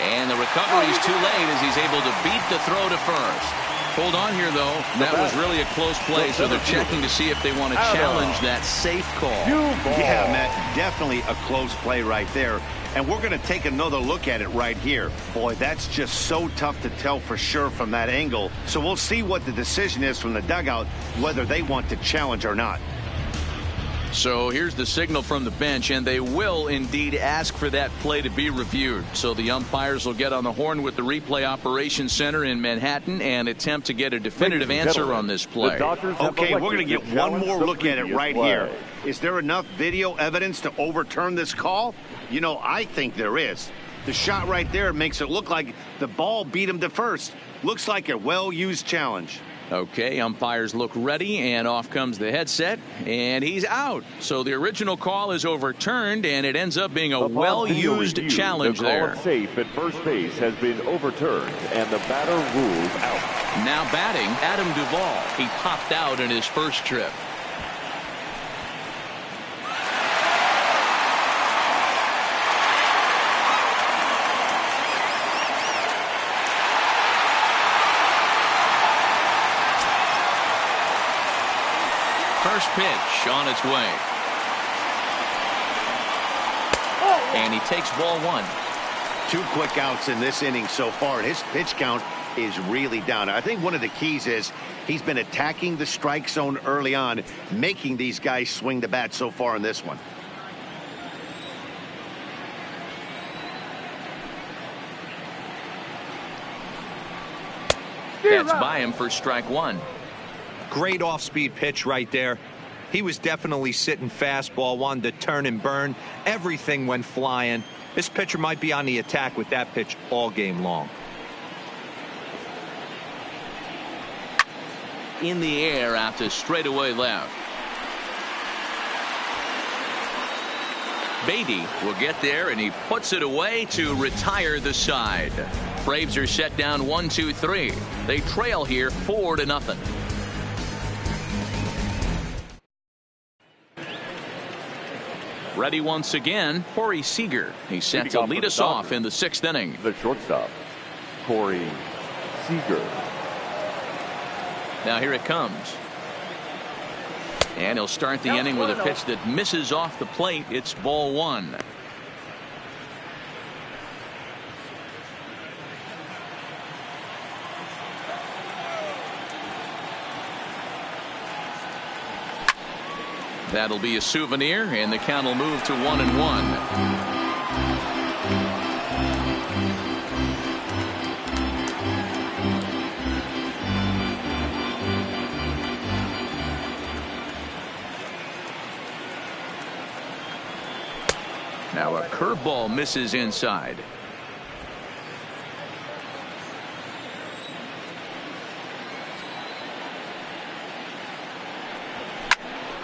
And the recovery is too late as he's able to beat the throw to first. Hold on here, though. That was really a close play, so they're checking to see if they want to challenge that safe call. Yeah, Matt, definitely a close play right there. And we're going to take another look at it right here. Boy, that's just so tough to tell for sure from that angle. So we'll see what the decision is from the dugout, whether they want to challenge or not. So here's the signal from the bench, and they will indeed ask for that play to be reviewed. So the umpires will get on the horn with the replay operations center in Manhattan and attempt to get a definitive answer on this play. Okay, we're going to get one more look at it right here. Is there enough video evidence to overturn this call? You know, I think there is. The shot right there makes it look like the ball beat him to first. Looks like a well-used challenge. Okay, umpires look ready, and off comes the headset, and he's out. So the original call is overturned, and it ends up being a well-used challenge there. The call safe at first base has been overturned, and the batter ruled out. Now batting, Adam Duvall. He popped out in his first trip. First pitch on its way. And he takes ball one. 2 quick outs in this inning so far, and his pitch count is really down. I think one of the keys is he's been attacking the strike zone early on, making these guys swing the bat so far in this one. That's by him for strike one. Great off-speed pitch right there. He was definitely sitting fastball, wanted to turn and burn. Everything went flying. This pitcher might be on the attack with that pitch all game long. In the air after straightaway left. Beatty will get there, and he puts it away to retire the side. Braves are set down 1-2-3. They trail here 4-0. Ready once again, Corey Seager. He's set to lead us off in the 6th inning. The shortstop, Corey Seager. Now here it comes. And he'll start the inning with a pitch that misses off the plate. It's ball one. That'll be a souvenir, and the count will move to 1-1. Now a curveball misses inside.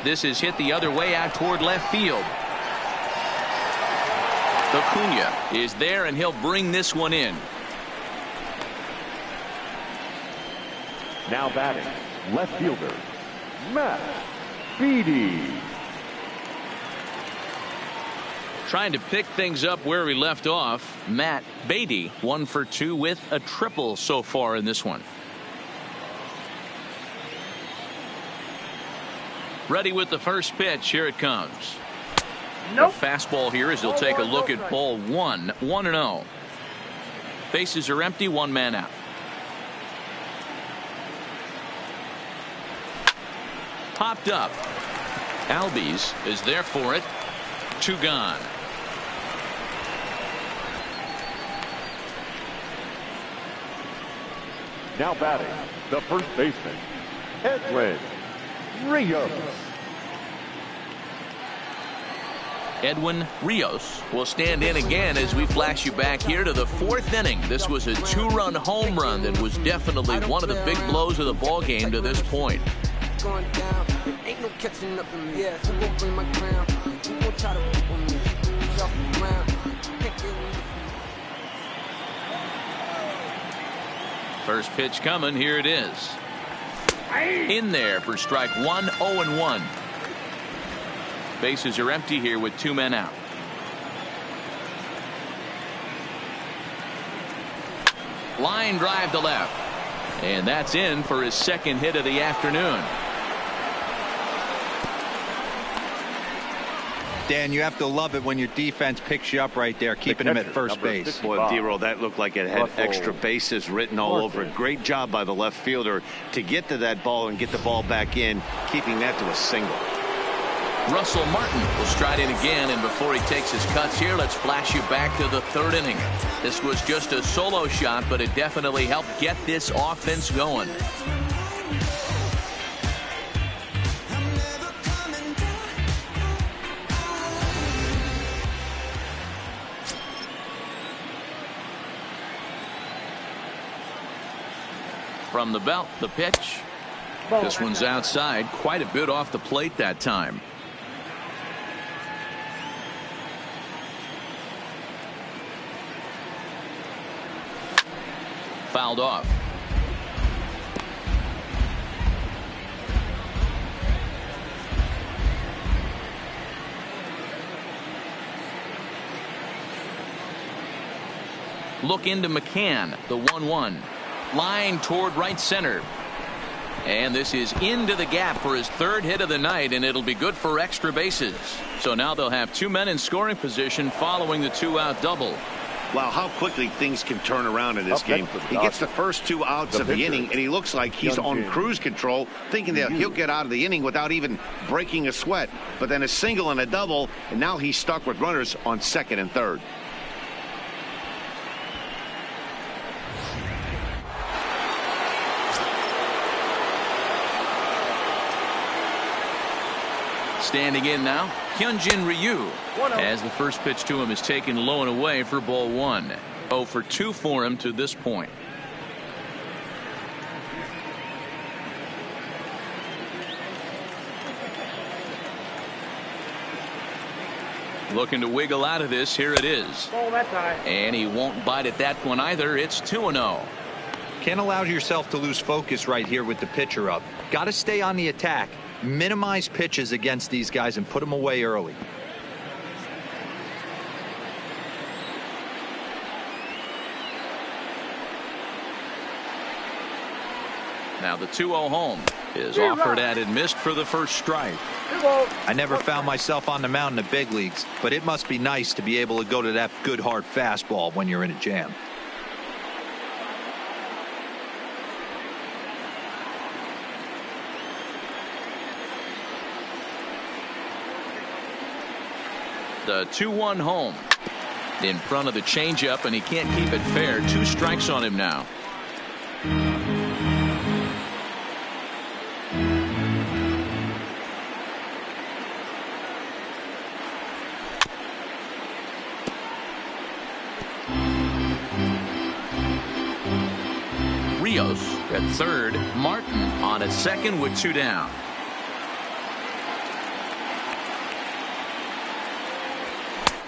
This is hit the other way out toward left field. Acuna is there, and he'll bring this one in. Now batting, left fielder, Matt Beatty. Trying to pick things up where we left off. Matt Beatty 1 for 2 with a triple so far in this one. Ready with the first pitch. Here it comes. Nope. The fastball here as he'll take a look at ball 1. 1-0. Bases are empty. One man out. Popped up. Albies is there for it. 2 gone. Now batting, the first baseman, Edwin Rios. Edwin Rios will stand in again as we flash you back here to the 4th inning. This was a 2-run home run that was definitely one of the big blows of the ball game to this point. Going down, ain't no catching up to me. Yeah, who gon' bring my crown? Who gon' try to whip on me? Who's off the ground? First pitch coming. Here it is. In there for strike 1. 0-1. Bases are empty here with 2 men out. Line drive to left. And that's in for his 2nd hit of the afternoon. Dan, you have to love it when your defense picks you up right there, keeping him at first base. Boy, D-Roll, that looked like it had extra bases written all over it. Great job by the left fielder to get to that ball and get the ball back in, keeping that to a single. Russell Martin will stride in again, and before he takes his cuts here, let's flash you back to the 3rd inning. This was just a solo shot, but it definitely helped get this offense going. From the belt, the pitch. This one's outside, quite a bit off the plate that time. Fouled off. Look into McCann, the 1-1. Line toward right center. And this is into the gap for his 3rd hit of the night, and it'll be good for extra bases. So now they'll have 2 men in scoring position following the 2-out double. Wow, how quickly things can turn around in this game. He gets the first 2 outs of the inning, and he looks like he's on cruise control, thinking that he'll get out of the inning without even breaking a sweat. But then a single and a double, and now he's stuck with runners on 2nd and 3rd. Standing in now, Hyunjin Ryu, as the first pitch to him is taken low and away for ball 1. 0 for 2 for him to this point. Looking to wiggle out of this. Here it is. And he won't bite at that one either. It's 2-0. Can't allow yourself to lose focus right here with the pitcher up. Got to stay on the attack. Minimize pitches against these guys and put them away early. Now the 2-0 home is offered at and missed for the first strike. I never found myself on the mound in the big leagues, but it must be nice to be able to go to that good hard fastball when you're in a jam. The 2-1 home in front of the changeup, and he can't keep it fair. 2 strikes on him now. At third, Martin on at second with 2 down.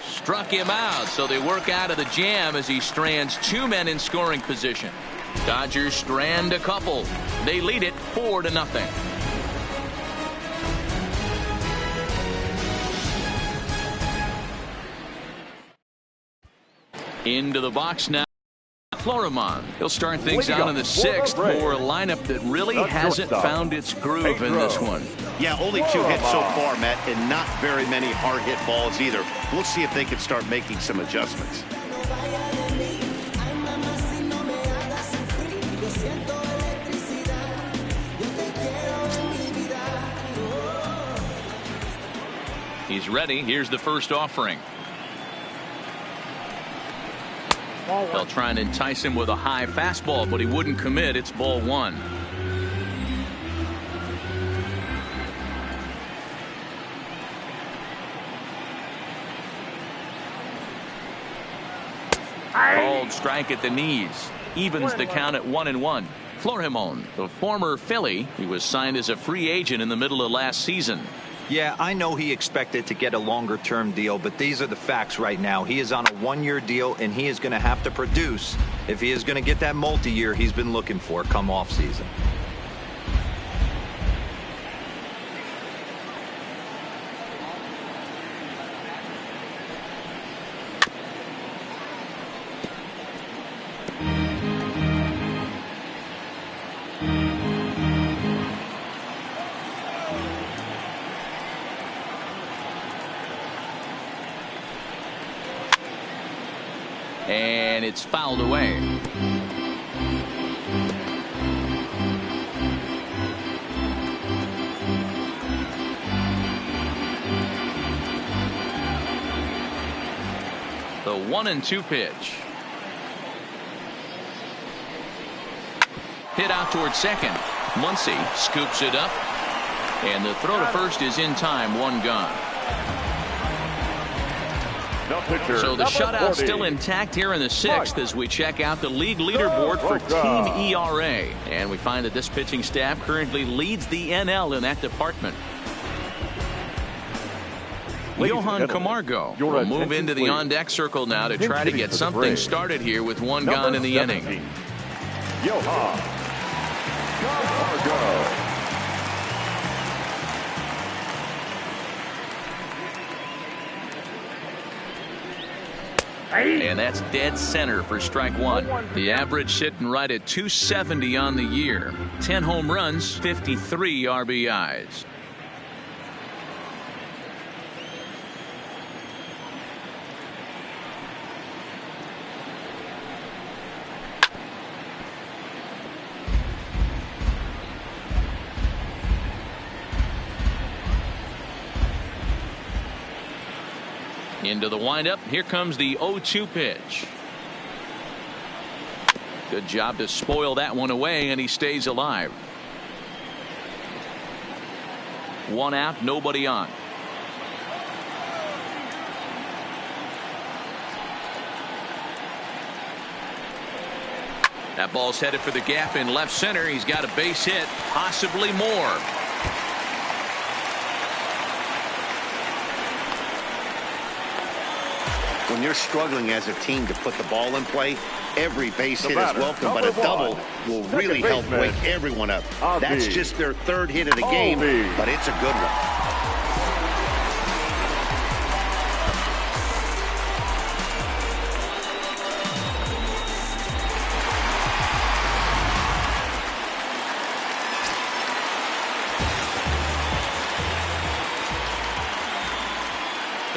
Struck him out, so they work out of the jam as he strands 2 men in scoring position. Dodgers strand a couple. They lead it 4-0. Into the box now. Florimon. He'll start things out in the 6th for a lineup that really hasn't found its groove in this one. Yeah, only 2 hits so far, Matt, and not very many hard hit balls either. We'll see if they can start making some adjustments. He's ready. Here's the first offering. They'll try and entice him with a high fastball, but he wouldn't commit. It's ball 1. Called strike at the knees. Evens the count at 1-1. Florimon, the former Philly, he was signed as a free agent in the middle of last season. Yeah, I know he expected to get a longer-term deal, but these are the facts right now. He is on a 1-year deal, and he is going to have to produce if he is going to get that multi-year he's been looking for come off-season. And it's fouled away. The 1-2 pitch. Hit out towards second. Muncy scoops it up. And the throw to first is in time. 1 gone. So the shutout still intact here in the 6th as we check out the league leaderboard for team ERA. And we find that this pitching staff currently leads the NL in that department. Johan Camargo will move into the on-deck circle now to try to get something started here with 1 gone in the inning. Johan Camargo. And that's dead center for strike 1. The average sitting right at 270 on the year. 10 home runs, 53 RBIs. Into the windup. Here comes the 0-2 pitch. Good job to spoil that one away, and he stays alive. 1 out, nobody on. That ball's headed for the gap in left center. He's got a base hit, possibly more. When you're struggling as a team to put the ball in play, every base hit is welcome, but a double will really help wake everyone up. That's just their 3rd hit of the game, but it's a good one.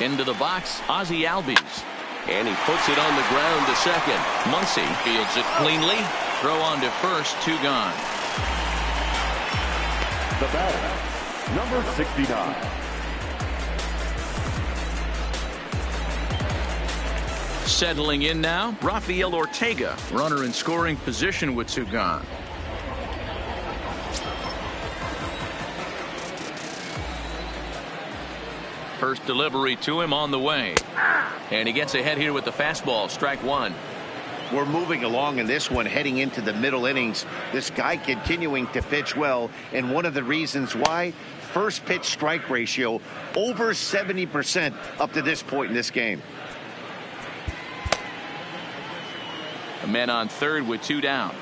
Into the box, Ozzie Albies. And he puts it on the ground to second. Muncy fields it cleanly. Throw on to first, 2 gone. The batter, number 69. Settling in now, Rafael Ortega. Runner in scoring position with 2 gone. First delivery to him on the way. And he gets ahead here with the fastball. Strike 1. We're moving along in this one, heading into the middle innings. This guy continuing to pitch well, and one of the reasons why, first pitch strike ratio over 70% up to this point in this game. A man on third with 2 down.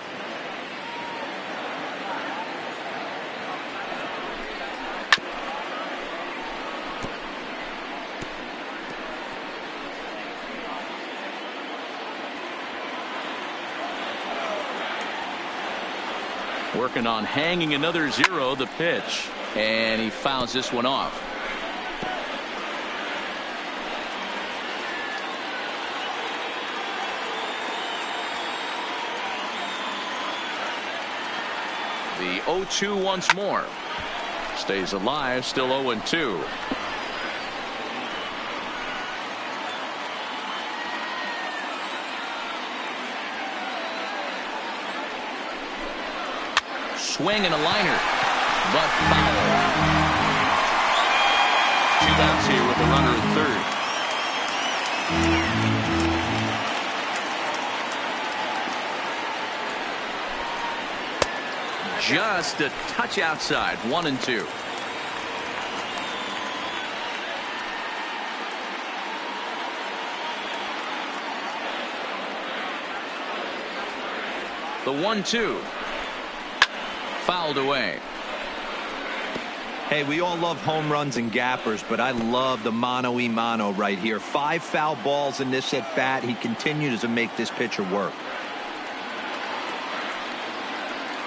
Working on hanging another 0, the pitch, and he fouls this one off. The 0-2 once more. Stays alive, still 0-2. Swing and a liner, but foul. 2 outs here with a runner at third. Just a touch outside. 1-2. The 1-2. Fouled away. Hey, we all love home runs and gappers, but I love the mano-a-mano right here. 5 foul balls in this at bat. He continues to make this pitcher work.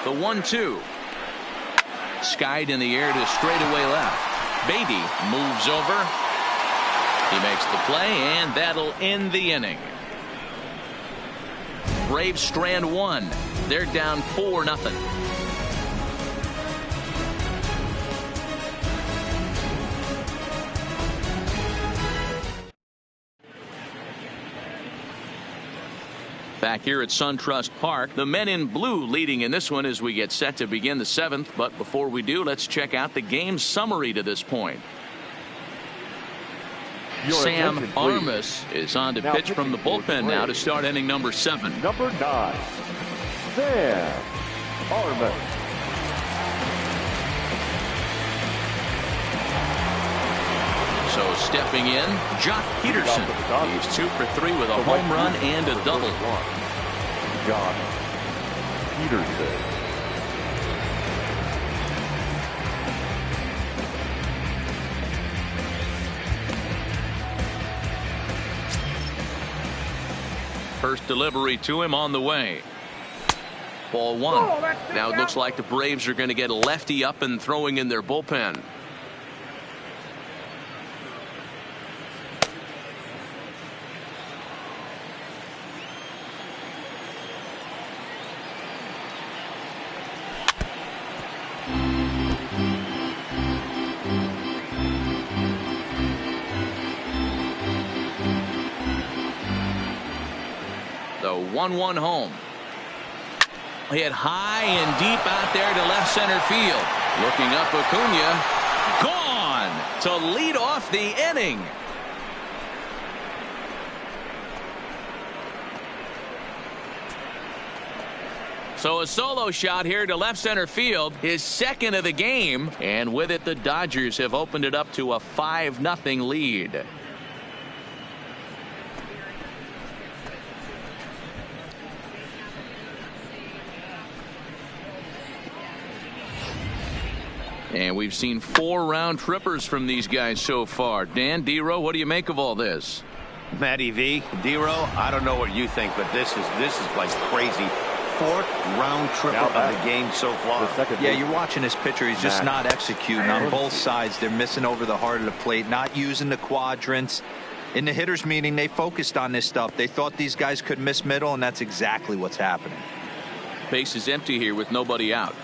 The 1-2. Skied in the air to straightaway left. Beatty moves over. He makes the play, and that'll end the inning. Braves strand 1. They're down 4-0. Back here at SunTrust Park, the men in blue leading in this one as we get set to begin the 7th. But before we do, let's check out the game summary to this point. Sam Armas is on to pitch from the bullpen now to start inning number 7. Number 9, Sam Armas. So stepping in, Jock Peterson. He's 2 for 3 with a home run and a double. Jock Peterson. First delivery to him on the way. Ball 1. Now it looks like the Braves are going to get a lefty up and throwing in their bullpen. The 1-1 home. Hit high and deep out there to left center field. Looking up, Acuna. Gone to lead off the inning. So a solo shot here to left center field, his second of the game. And with it, the Dodgers have opened it up to a 5-0 lead. And we've seen 4 round trippers from these guys so far. Dan, D-Row, what do you make of all this? Matty V, D-Row, I don't know what you think, but this is like crazy. 4th round tripper of the game so far. Yeah, you're watching this pitcher. He's just not executing on both sides. They're missing over the heart of the plate, not using the quadrants. In the hitters meeting, they focused on this stuff. They thought these guys could miss middle, and that's exactly what's happening. Base is empty here with nobody out.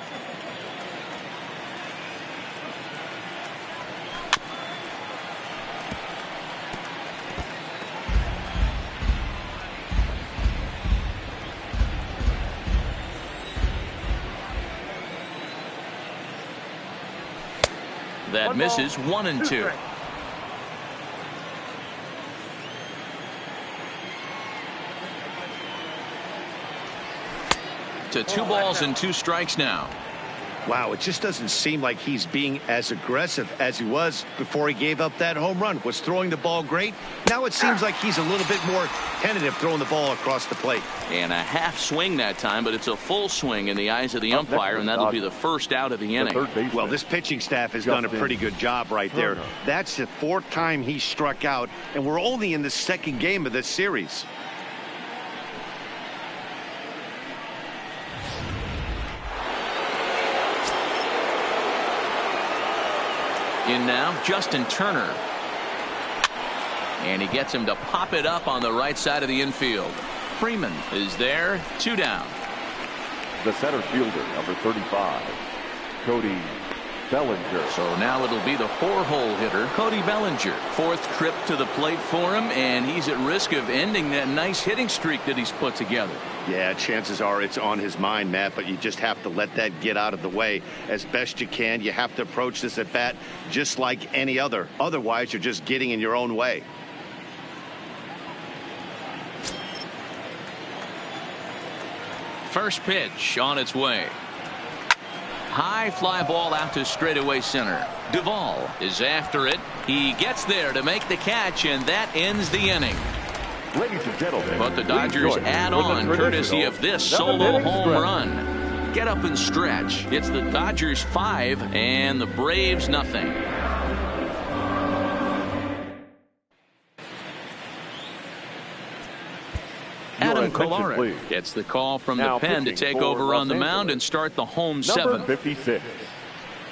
That misses. 1-2. to 2 balls and 2 strikes now. Wow, it just doesn't seem like he's being as aggressive as he was before he gave up that home run. Was throwing the ball great. Now it seems like he's a little bit more tentative throwing the ball across the plate. And a half swing that time, but it's a full swing in the eyes of the umpire, and that'll be the first out of the inning. Well, this pitching staff has done a pretty good job right there. That's the 4th time he struck out, and we're only in the 2nd game of this series. In now, Justin Turner. And he gets him to pop it up on the right side of the infield. Freeman is there, 2 down. The center fielder, number 35, Cody Bellinger. So now it'll be the 4-hole hitter, Cody Bellinger. 4th trip to the plate for him, and he's at risk of ending that nice hitting streak that he's put together. Yeah, chances are it's on his mind, Matt, but you just have to let that get out of the way as best you can. You have to approach this at bat just like any other. Otherwise, you're just getting in your own way. First pitch on its way. High fly ball out to straightaway center. Duvall is after it. He gets there to make the catch, and that ends the inning. Ladies and gentlemen, but the Dodgers add on courtesy of this solo home run. Get up and stretch. It's the Dodgers 5 and the Braves nothing. Adam Kolarek gets the call from the pen to take over on the mound and start the home 7th. Number 56,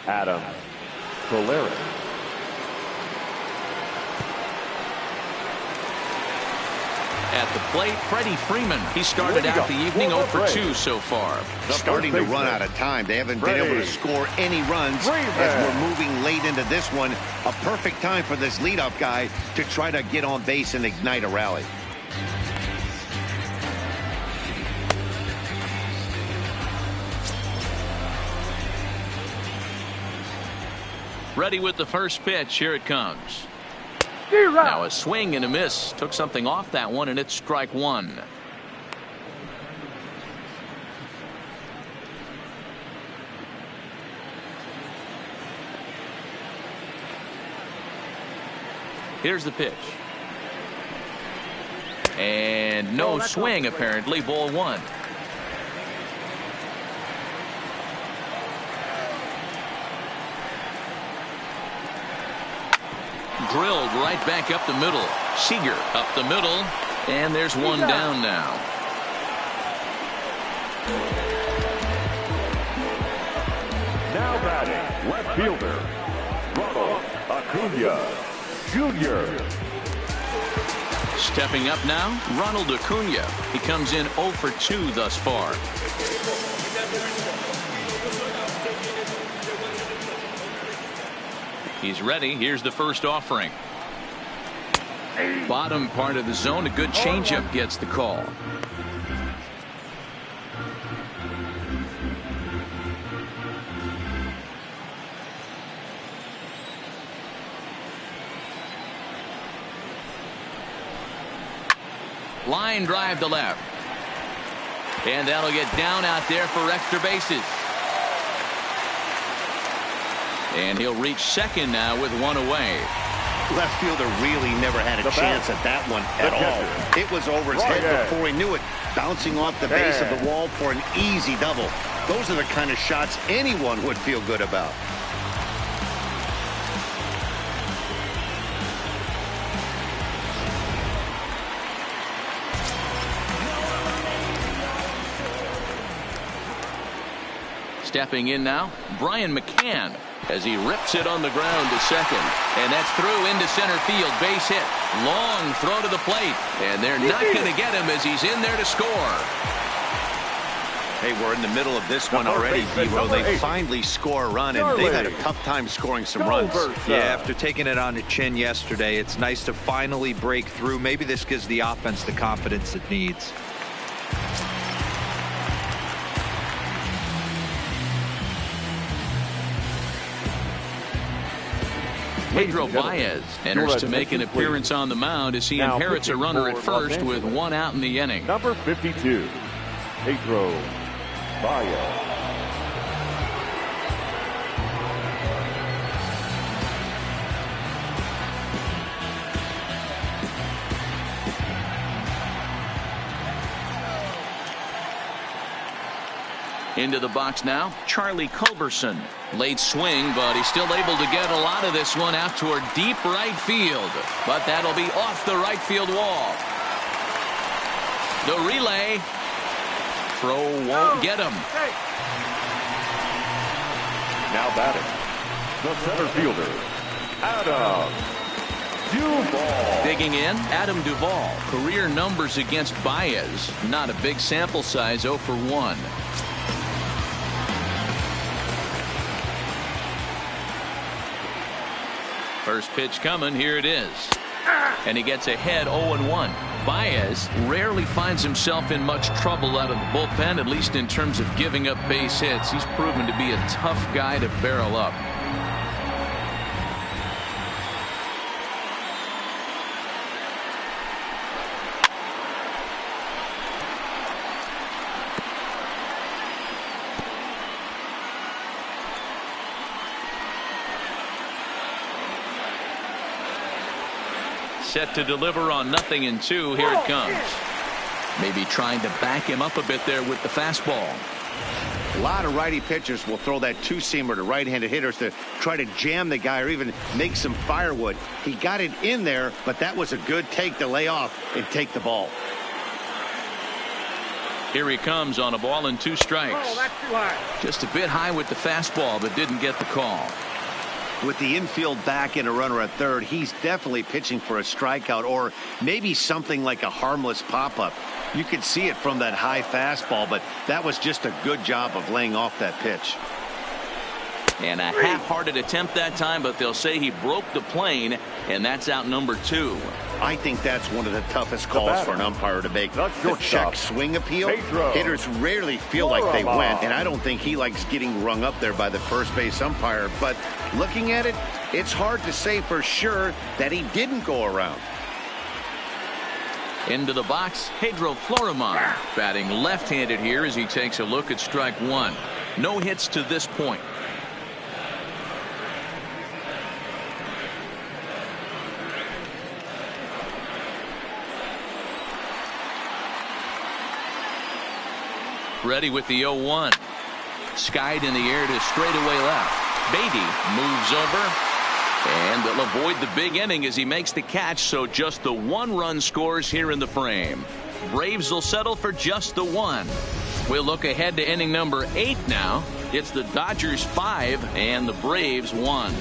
Adam Kolarek. At the plate, Freddie Freeman. He started out the evening 0 for 2 so far. Starting to run out of time. They haven't been able to score any runs as we're moving late into this one. A perfect time for this leadoff guy to try to get on base and ignite a rally. Ready with the first pitch. Here it comes. Now a swing and a miss. Took something off that one, and it's strike 1. Here's the pitch. And no swing, apparently. Ball 1. Drilled right back up the middle. Seager up the middle, and there's one down now. Now batting, left fielder, Ronald Acuna Jr. Stepping up now, Ronald Acuna. He comes in 0 for 2 thus far. He's ready. Here's the first offering. Bottom part of the zone. A good changeup gets the call. Line drive to left. And that'll get down out there for extra bases. And he'll reach second now with 1 away. Left fielder really never had a chance at that one at all. It was over his head before he knew it, bouncing off the base of the wall for an easy double. Those are the kind of shots anyone would feel good about. Stepping in now, Brian McCann, as he rips it on the ground to second. And that's through into center field. Base hit. Long throw to the plate. And they're not going to get him as he's in there to score. Hey, we're in the middle of this one already, Devo. They finally score a run, and they've had a tough time scoring some runs. Yeah, after taking it on the chin yesterday, it's nice to finally break through. Maybe this gives the offense the confidence it needs. Pedro Baez enters to make an appearance on the mound as he inherits a runner at first with 1 out in the inning. Number 52, Pedro Baez. Into the box now, Charlie Culberson. Late swing, but he's still able to get a lot of this one out toward deep right field. But that'll be off the right field wall. The relay. Throw won't get him. Now batting, the center fielder, Adam Duvall. Digging in, Adam Duvall. Career numbers against Baez. Not a big sample size, 0 for 1. First pitch coming, here it is. And he gets ahead 0-1. Baez rarely finds himself in much trouble out of the bullpen, at least in terms of giving up base hits. He's proven to be a tough guy to barrel up. Set to deliver on 0-2. Here it comes. Maybe trying to back him up a bit there with the fastball. A lot of righty pitchers will throw that two-seamer to right-handed hitters to try to jam the guy or even make some firewood. He got it in there, but that was a good take to lay off and take the ball. Here he comes on a ball and 2 strikes. Oh, that's too high. Just a bit high with the fastball, but didn't get the call. With the infield back and a runner at third, he's definitely pitching for a strikeout or maybe something like a harmless pop-up. You could see it from that high fastball, but that was just a good job of laying off that pitch. And a half-hearted attempt that time, but they'll say he broke the plane, and that's out number 2. I think that's one of the toughest calls for an umpire to make. The check swing appeal. Hitters rarely feel like they went, and I don't think he likes getting rung up there by the first base umpire. But looking at it, it's hard to say for sure that he didn't go around. Into the box, Pedro Florimon, batting left-handed here as he takes a look at strike 1. No hits to this point. Ready with the 0-1. Skied in the air to straightaway left. Beatty moves over. And they'll avoid the big inning as he makes the catch, so just the 1 run scores here in the frame. Braves will settle for just the 1. We'll look ahead to inning number 8 now. It's the Dodgers 5 and the Braves 1.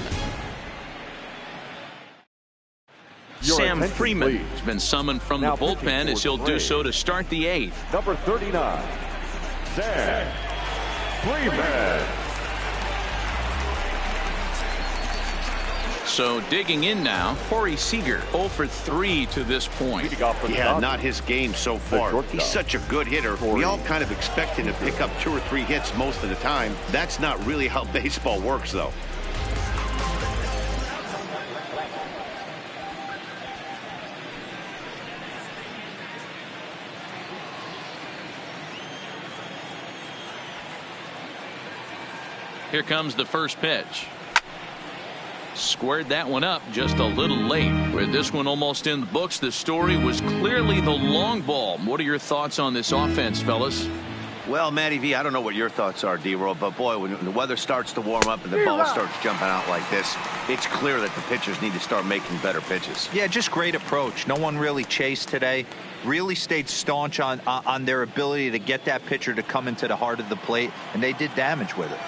Sam Freeman has been summoned from the bullpen as he'll do so to start the 8th. Number 39, Sam Freeman. So digging in now, Corey Seager, 0 for 3 to this point. Yeah, not his game so far. He's such a good hitter. We all kind of expect him to pick up 2 or 3 hits most of the time. That's not really how baseball works, though. Here comes the first pitch. Squared that one up just a little late. With this one almost in the books, the story was clearly the long ball. What are your thoughts on this offense, fellas? Well, Matty V, I don't know what your thoughts are, D-Roll, but boy, when the weather starts to warm up and the ball starts jumping out like this, it's clear that the pitchers need to start making better pitches. Yeah, just great approach. No one really chased today. Really stayed staunch on their ability to get that pitcher to come into the heart of the plate, and they did damage with it.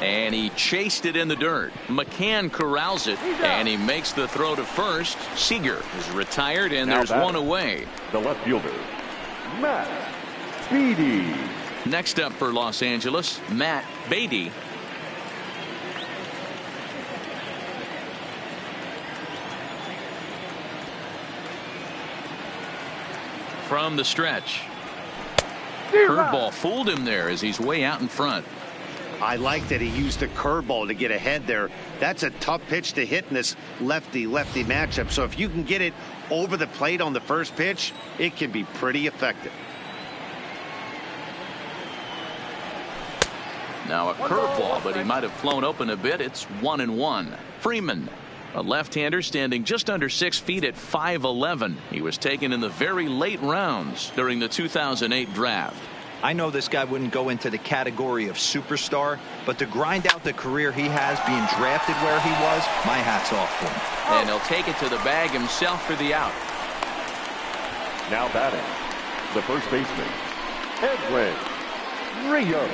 And he chased it in the dirt. McCann corrals it, and he makes the throw to first. Seager is retired, and there's one away. The left fielder, Matt Beatty. Next up for Los Angeles, Matt Beatty. From the stretch. Curveball fooled him there as he's way out in front. I like that he used the curveball to get ahead there. That's a tough pitch to hit in this lefty-lefty matchup. So if you can get it over the plate on the first pitch, it can be pretty effective. Now a curveball, but he might have flown open a bit. It's 1-1. Freeman, a left-hander standing just under 6 feet at 5'11". He was taken in the very late rounds during the 2008 draft. I know this guy wouldn't go into the category of superstar, but to grind out the career he has being drafted where he was, my hat's off to him. And he'll take it to the bag himself for the out. Now batting, the first baseman, Edwin Rios.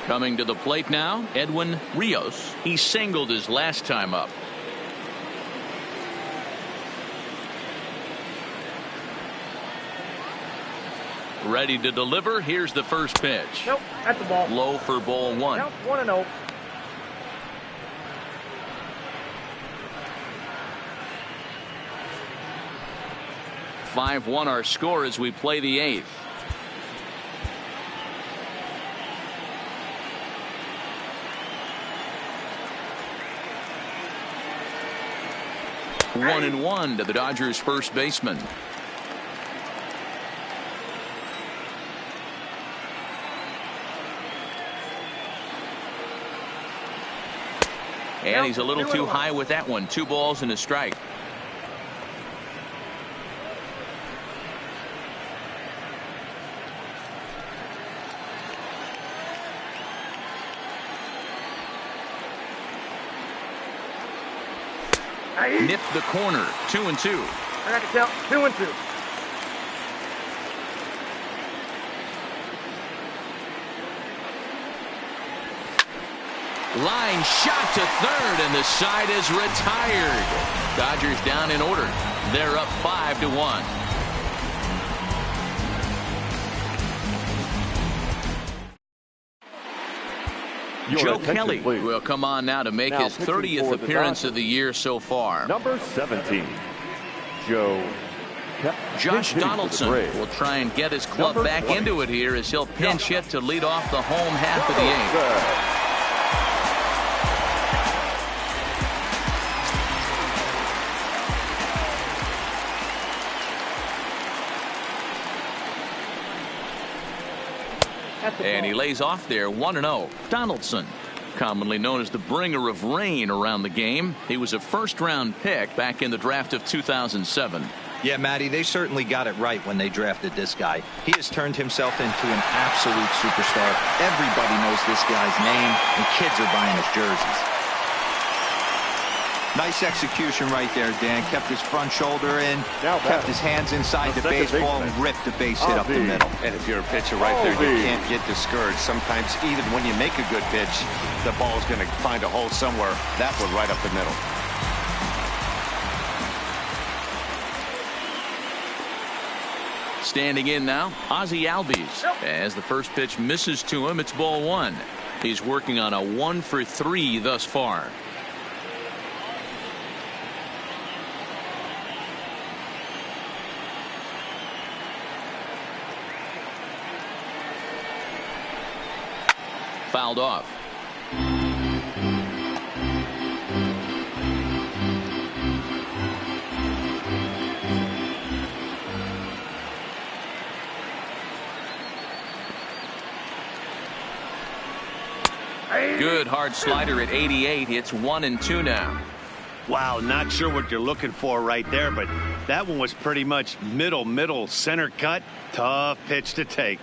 Coming to the plate now, Edwin Rios. He singled his last time up. Ready to deliver. Here's the first pitch. Nope, that's the ball. Low for ball 1. Nope, 1-0. (5-1) our score as we play the 8th. Hey. 1-1 to the Dodgers first baseman. And he's a little too high with that one. 2 balls and a strike. Nipped the corner. 2-2. I got to count 2-2. Line shot to third, and the side is retired. Dodgers down in order. They're up 5-1. Joe Kelly will come on now to make his 30th appearance of the year so far. Number 17, Joe Josh Donaldson will try and get his club back into it here as he'll pinch hit to lead off the home half of the 8th. And he lays off there. 1-0. Donaldson, commonly known as the bringer of rain around the game. He was a first-round pick back in the draft of 2007. Yeah, Matty, they certainly got it right when they drafted this guy. He has turned himself into an absolute superstar. Everybody knows this guy's name, and kids are buying his jerseys. Nice execution right there, Dan. Kept his front shoulder in, kept his hands inside the baseball, and ripped the base hit up the middle. And if you're a pitcher right there, you can't get discouraged. Sometimes even when you make a good pitch, the ball's going to find a hole somewhere. That one right up the middle. Standing in now, Ozzie Albies. As the first pitch misses to him, it's ball 1. He's working on a 1-for-3 thus far. Fouled off. Good hard slider at 88. It's 1-2 now. Wow, not sure what you're looking for right there, but that one was pretty much middle center cut. Tough pitch to take.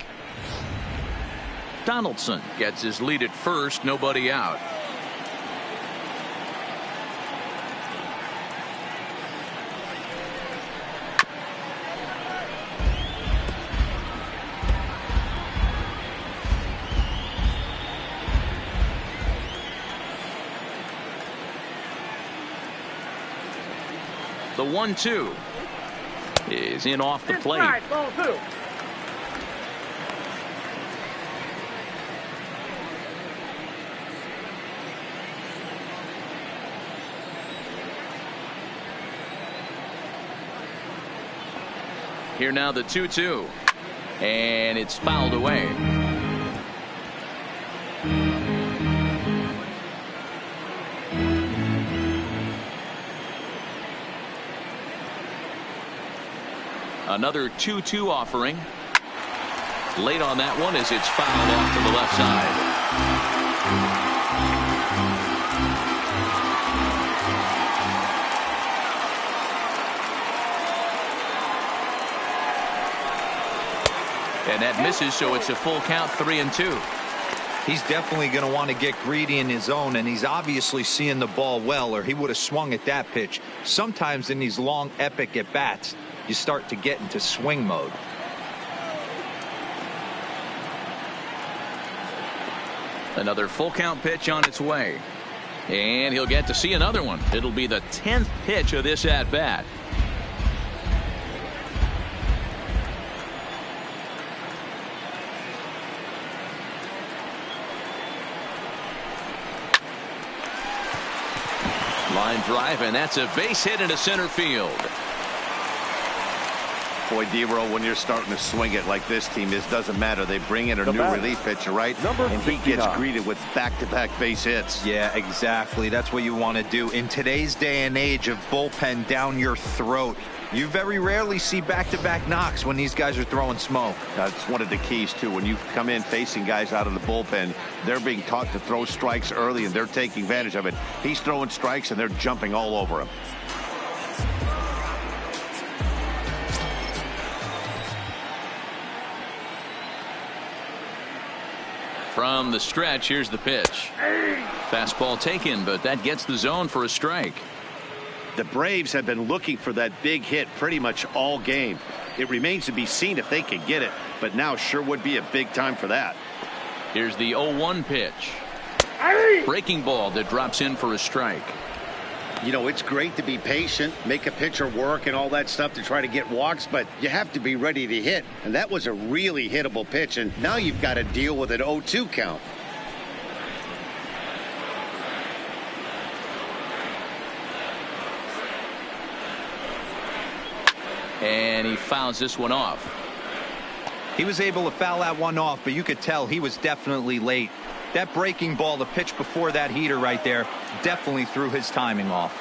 Donaldson gets his lead at first, nobody out. The 1-2 is in off the plate. Ball 2. Here now the 2-2, and it's fouled away. Another 2-2 offering. Late on that one as it's fouled off to the left side. And that misses, so it's a full count, 3-2. He's definitely going to want to get greedy in his zone, and he's obviously seeing the ball well, or he would have swung at that pitch. Sometimes in these long, epic at-bats, you start to get into swing mode. Another full count pitch on its way. And he'll get to see another one. It'll be the 10th pitch of this at-bat. Line drive, and that's a base hit into center field. Boy, D-Roll, when you're starting to swing it like this team is, doesn't matter. They bring in a new relief pitcher, right? And he gets greeted with back-to-back base hits. Yeah, exactly. That's what you want to do. In today's day and age of bullpen down your throat, you very rarely see back-to-back knocks when these guys are throwing smoke. That's one of the keys, too. When you come in facing guys out of the bullpen, they're being taught to throw strikes early, and they're taking advantage of it. He's throwing strikes, and they're jumping all over him. From the stretch, here's the pitch. Fastball taken, but that gets the zone for a strike. The Braves have been looking for that big hit pretty much all game. It remains to be seen if they can get it, but now sure would be a big time for that. Here's the 0-1 pitch. Breaking ball that drops in for a strike. You know, it's great to be patient, make a pitcher work and all that stuff to try to get walks, but you have to be ready to hit. And that was a really hittable pitch, and now you've got to deal with an 0-2 count. And he fouls this one off. He was able to foul that one off, but you could tell he was definitely late. That breaking ball, the pitch before that heater right there, definitely threw his timing off.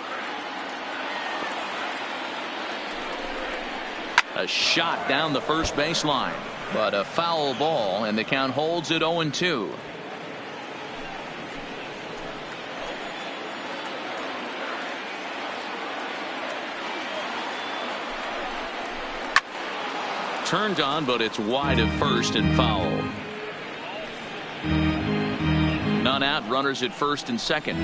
A shot down the first baseline, but a foul ball, and the count holds at 0-2. Turned on, but it's wide of first and foul. None out, runners at first and second.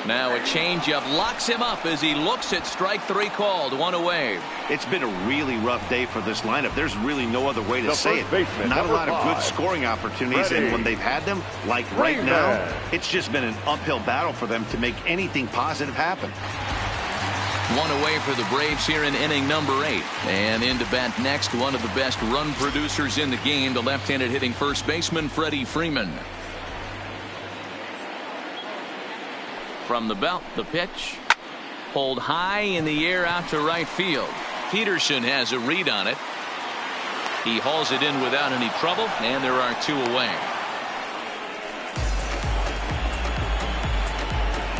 Now a changeup locks him up as he looks at strike three called. One away. It's been a really rough day for this lineup. There's really no other way to say it. Not a lot of good scoring opportunities, and when they've had them, like right now, it's just been an uphill battle for them to make anything positive happen. One away for the Braves here in inning number 8. And in to bat next, one of the best run producers in the game, the left-handed hitting first baseman, Freddie Freeman. From the belt, the pitch. Pulled high in the air out to right field. Peterson has a read on it. He hauls it in without any trouble, and there are 2 away.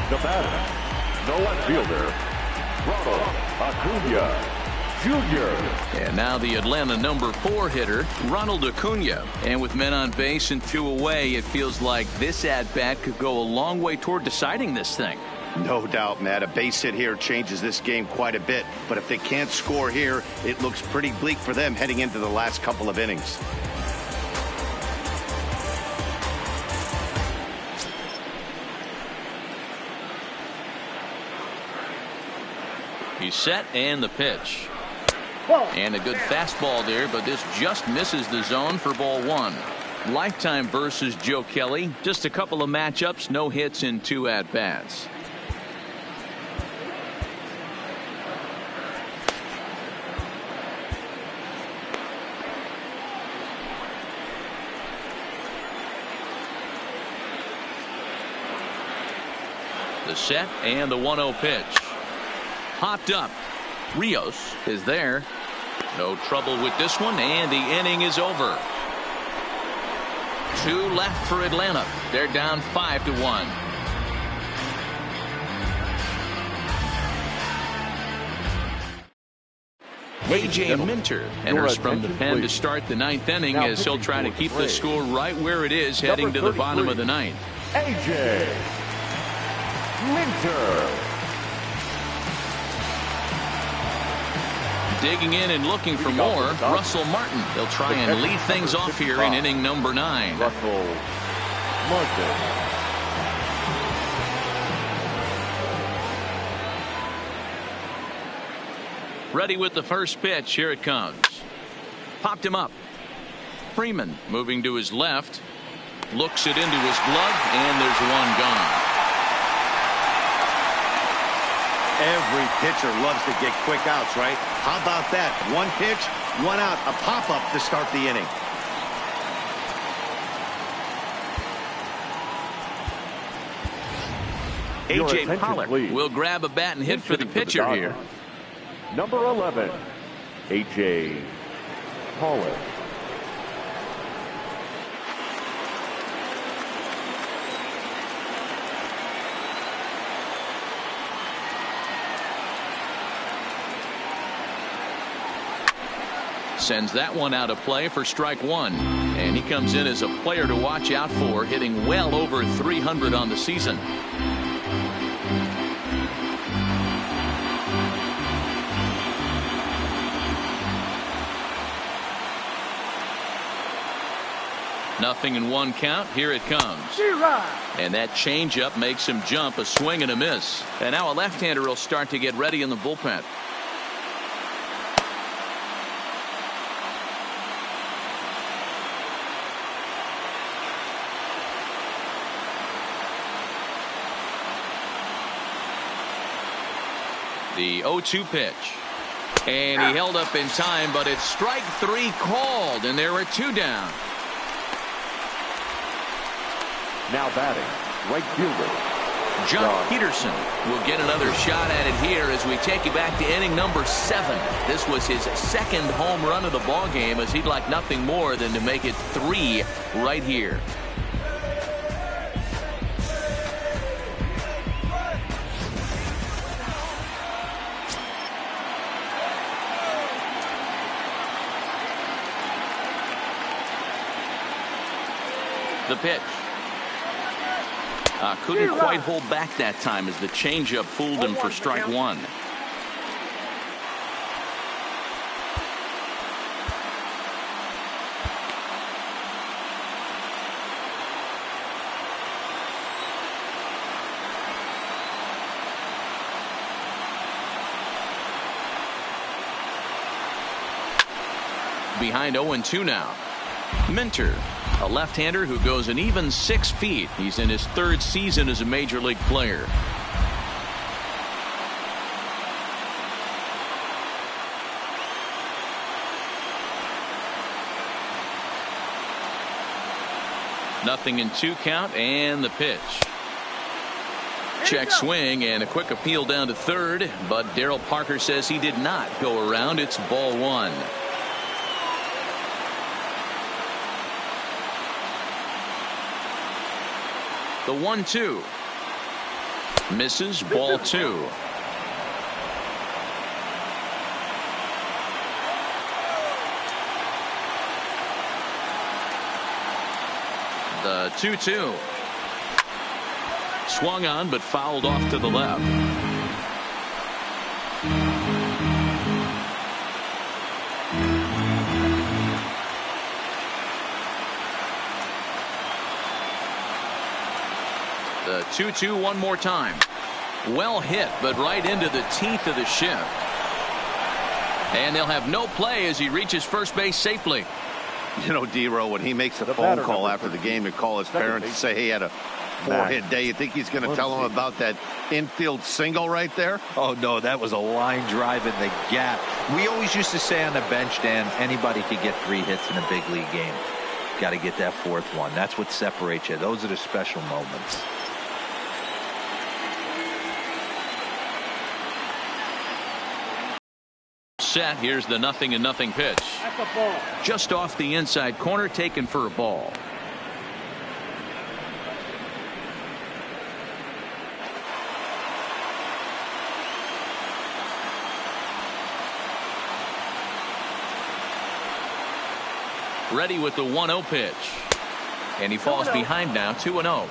The batter, the left fielder, Ronald Acuna Jr. And now the Atlanta number 4 hitter, Ronald Acuna. And with men on base and 2 away, it feels like this at-bat could go a long way toward deciding this thing. No doubt, Matt. A base hit here changes this game quite a bit. But if they can't score here, it looks pretty bleak for them heading into the last couple of innings. He's set, and the pitch. And a good fastball there, but this just misses the zone for ball 1. Lifetime versus Joe Kelly. Just a couple of matchups, no hits in 2 at-bats. The set and the 1-0 pitch. Popped up. Rios is there. No trouble with this one, and the inning is over. 2 left for Atlanta. They're down 5-1. A.J. Minter enters from the pen to start the ninth inning as he'll try to keep the score right where it is heading to the bottom of the ninth. A.J. Minter. Digging in and looking for more, Russell Martin. They'll try and lead things off here in inning number 9. Russell Martin. Ready with the first pitch. Here it comes. Popped him up. Freeman moving to his left. Looks it into his glove, and there's one gone. Every pitcher loves to get quick outs, right? How about that? One pitch, one out, a pop-up to start the inning. A.J. Pollock will grab a bat and hit for the pitcher here. Number 11, A.J. Pollock. Sends that one out of play for strike one. And he comes in as a player to watch out for, hitting well over 300 on the season. Nothing in one count. Here it comes. And that changeup makes him jump. A swing and a miss. And now a left-hander will start to get ready in the bullpen. The 0-2 pitch. And he held up in time, but it's strike 3 called, and there are 2 down. Now batting, right fielder John Peterson will get another shot at it here as we take you back to inning number 7. This was his second home run of the ball game, as he'd like nothing more than to make it 3 right here. The pitch. Couldn't quite hold back that time as the changeup fooled him for strike 1. Behind 0-2 now. Minter, a left-hander who goes an even 6 feet. He's in his 3rd season as a major league player. Nothing in 2 count, and the pitch. Check swing and a quick appeal down to 3rd, but Darryl Parker says he did not go around. It's ball 1. The 1-2 misses, ball 2. The 2-2 swung on but fouled off to the left. The 2-2 one more time. Well hit, but right into the teeth of the shift. And they'll have no play as he reaches first base safely. You know, D-Row, when he makes a phone call after the game to call his parents to say he had a 4-hit day, you think he's going to tell them about that infield single right there? Oh, no, that was a line drive in the gap. We always used to say on the bench, Dan, anybody could get 3 hits in a big league game. Got to get that 4th one. That's what separates you. Those are the special moments. Set. Here's the 0-0 pitch. Just off the inside corner, taken for a ball. Ready with the 1-0 pitch. And he falls behind now, 2-0.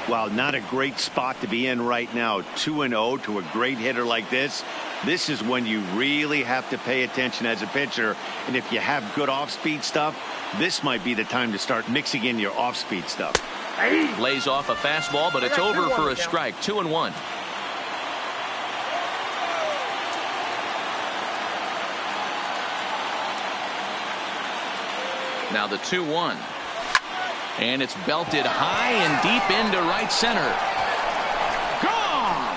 Well, not a great spot to be in right now. 2-0 to a great hitter like this. This is when you really have to pay attention as a pitcher. And if you have good off-speed stuff, this might be the time to start mixing in your off-speed stuff. Lays off a fastball, but it's over for a strike. 2-1. Now the 2-1. And it's belted high and deep into right center. Gone!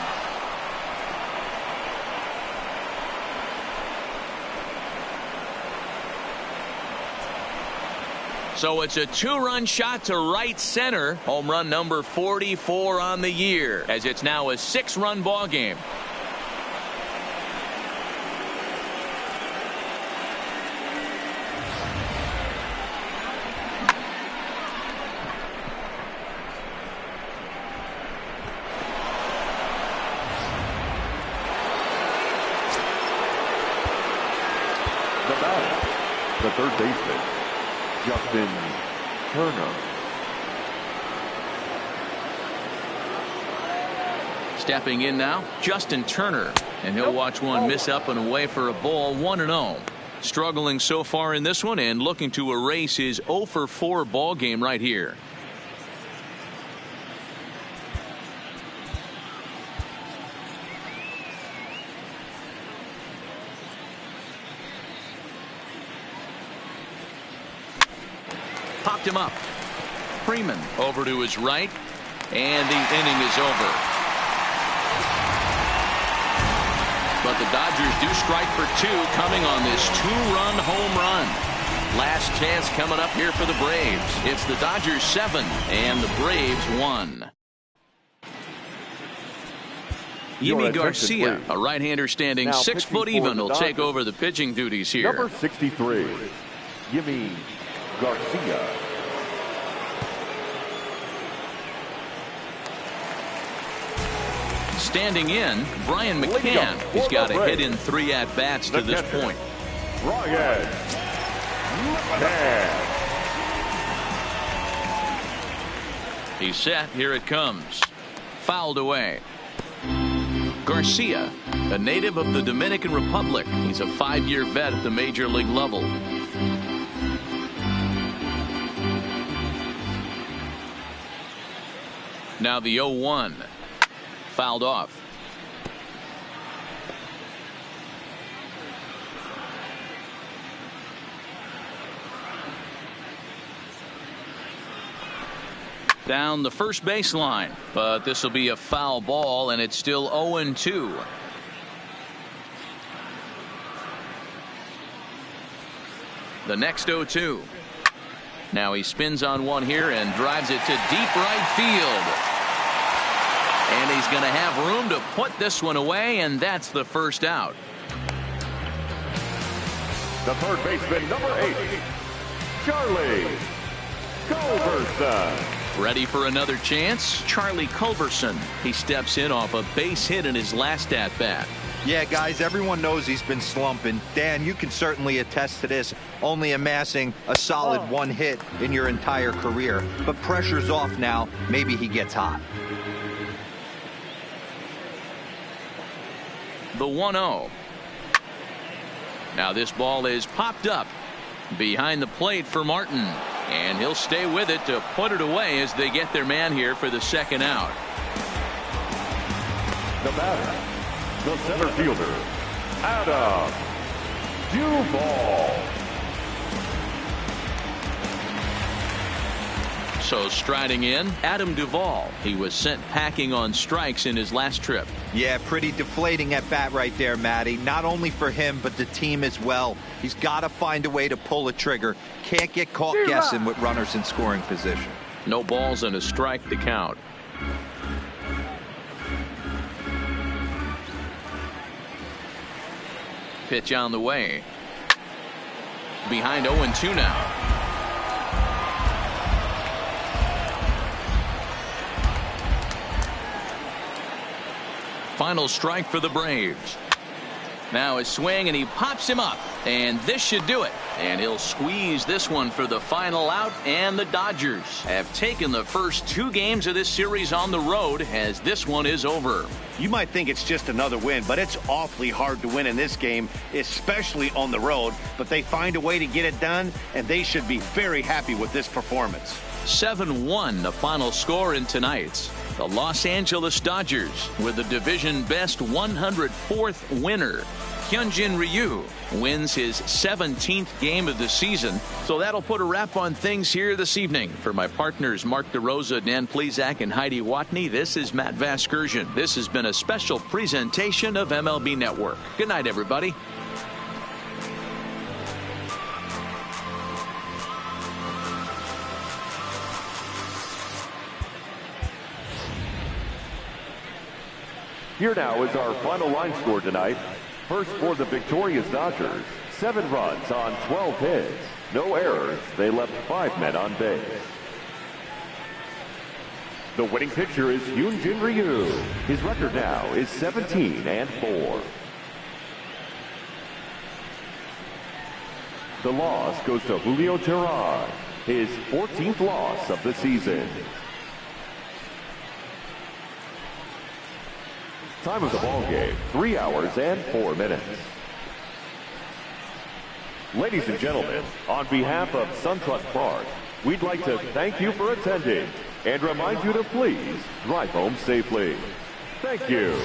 So it's a 2-run shot to right center. Home run number 44 on the year, as it's now a 6-run ball game. The third baseman, Justin Turner. Stepping in now, Justin Turner. And he'll watch one miss up and away for a ball. 1-0. Struggling so far in this one and looking to erase his 0-for-4 ball game right here. Popped him up. Freeman over to his right, and the inning is over. But the Dodgers do strike for 2 coming on this 2-run home run. Last chance coming up here for the Braves. It's the Dodgers 7 and the Braves 1. Yimi Garcia, a right-hander standing 6 foot even, will take over the pitching duties here. Number 63, Yimi Garcia. Standing in, Brian McCann. He's got a hit in 3 at-bats to this point. Brian McCann. He's set. Here it comes. Fouled away. Garcia, a native of the Dominican Republic. He's a 5-year vet at the major league level. Now the 0-1. Fouled off. Down the first baseline, but this will be a foul ball, and it's still 0-2. The next 0-2. Now he spins on one here and drives it to deep right field. And he's going to have room to put this one away, and that's the first out. The third baseman, number 8, Charlie Culberson. Ready for another chance? Charlie Culberson. He steps in off a base hit in his last at-bat. Yeah, guys, everyone knows he's been slumping. Dan, you can certainly attest to this, only amassing a solid 1 hit in your entire career. But pressure's off now. Maybe he gets hot. The 1-0. Now this ball is popped up behind the plate for Martin, and he'll stay with it to put it away as they get their man here for the second out. The batter, the center fielder, Adam Duvall. So striding in, Adam Duvall. He was sent packing on strikes in his last trip. Yeah, pretty deflating at bat right there, Matty. Not only for him, but the team as well. He's got to find a way to pull a trigger. Can't get caught guessing with runners in scoring position. No balls and a strike to count. Pitch on the way. Behind 0-2 now. Final strike for the Braves. Now a swing, and he pops him up. And this should do it. And he'll squeeze this one for the final out. And the Dodgers have taken the first 2 games of this series on the road, as this one is over. You might think it's just another win, but it's awfully hard to win in this game, especially on the road. But they find a way to get it done, and they should be very happy with this performance. 7-1 the final score in tonight's. The Los Angeles Dodgers were the division best 104th winner. Hyunjin Ryu wins his 17th game of the season. So that'll put a wrap on things here this evening. For my partners Mark DeRosa, Dan Plezak, and Heidi Watney, this is Matt Vasgersian. This has been a special presentation of MLB Network. Good night, everybody. Here now is our final line score tonight. First for the victorious Dodgers, 7 runs on 12 hits. No errors. They left 5 men on base. The winning pitcher is Hyunjin Ryu. His record now is 17-4. The loss goes to Julio Teheran, his 14th loss of the season. Time of the ball game, 3 hours and 4 minutes. Ladies and gentlemen, on behalf of SunTrust Park, we'd like to thank you for attending and remind you to please drive home safely. Thank you.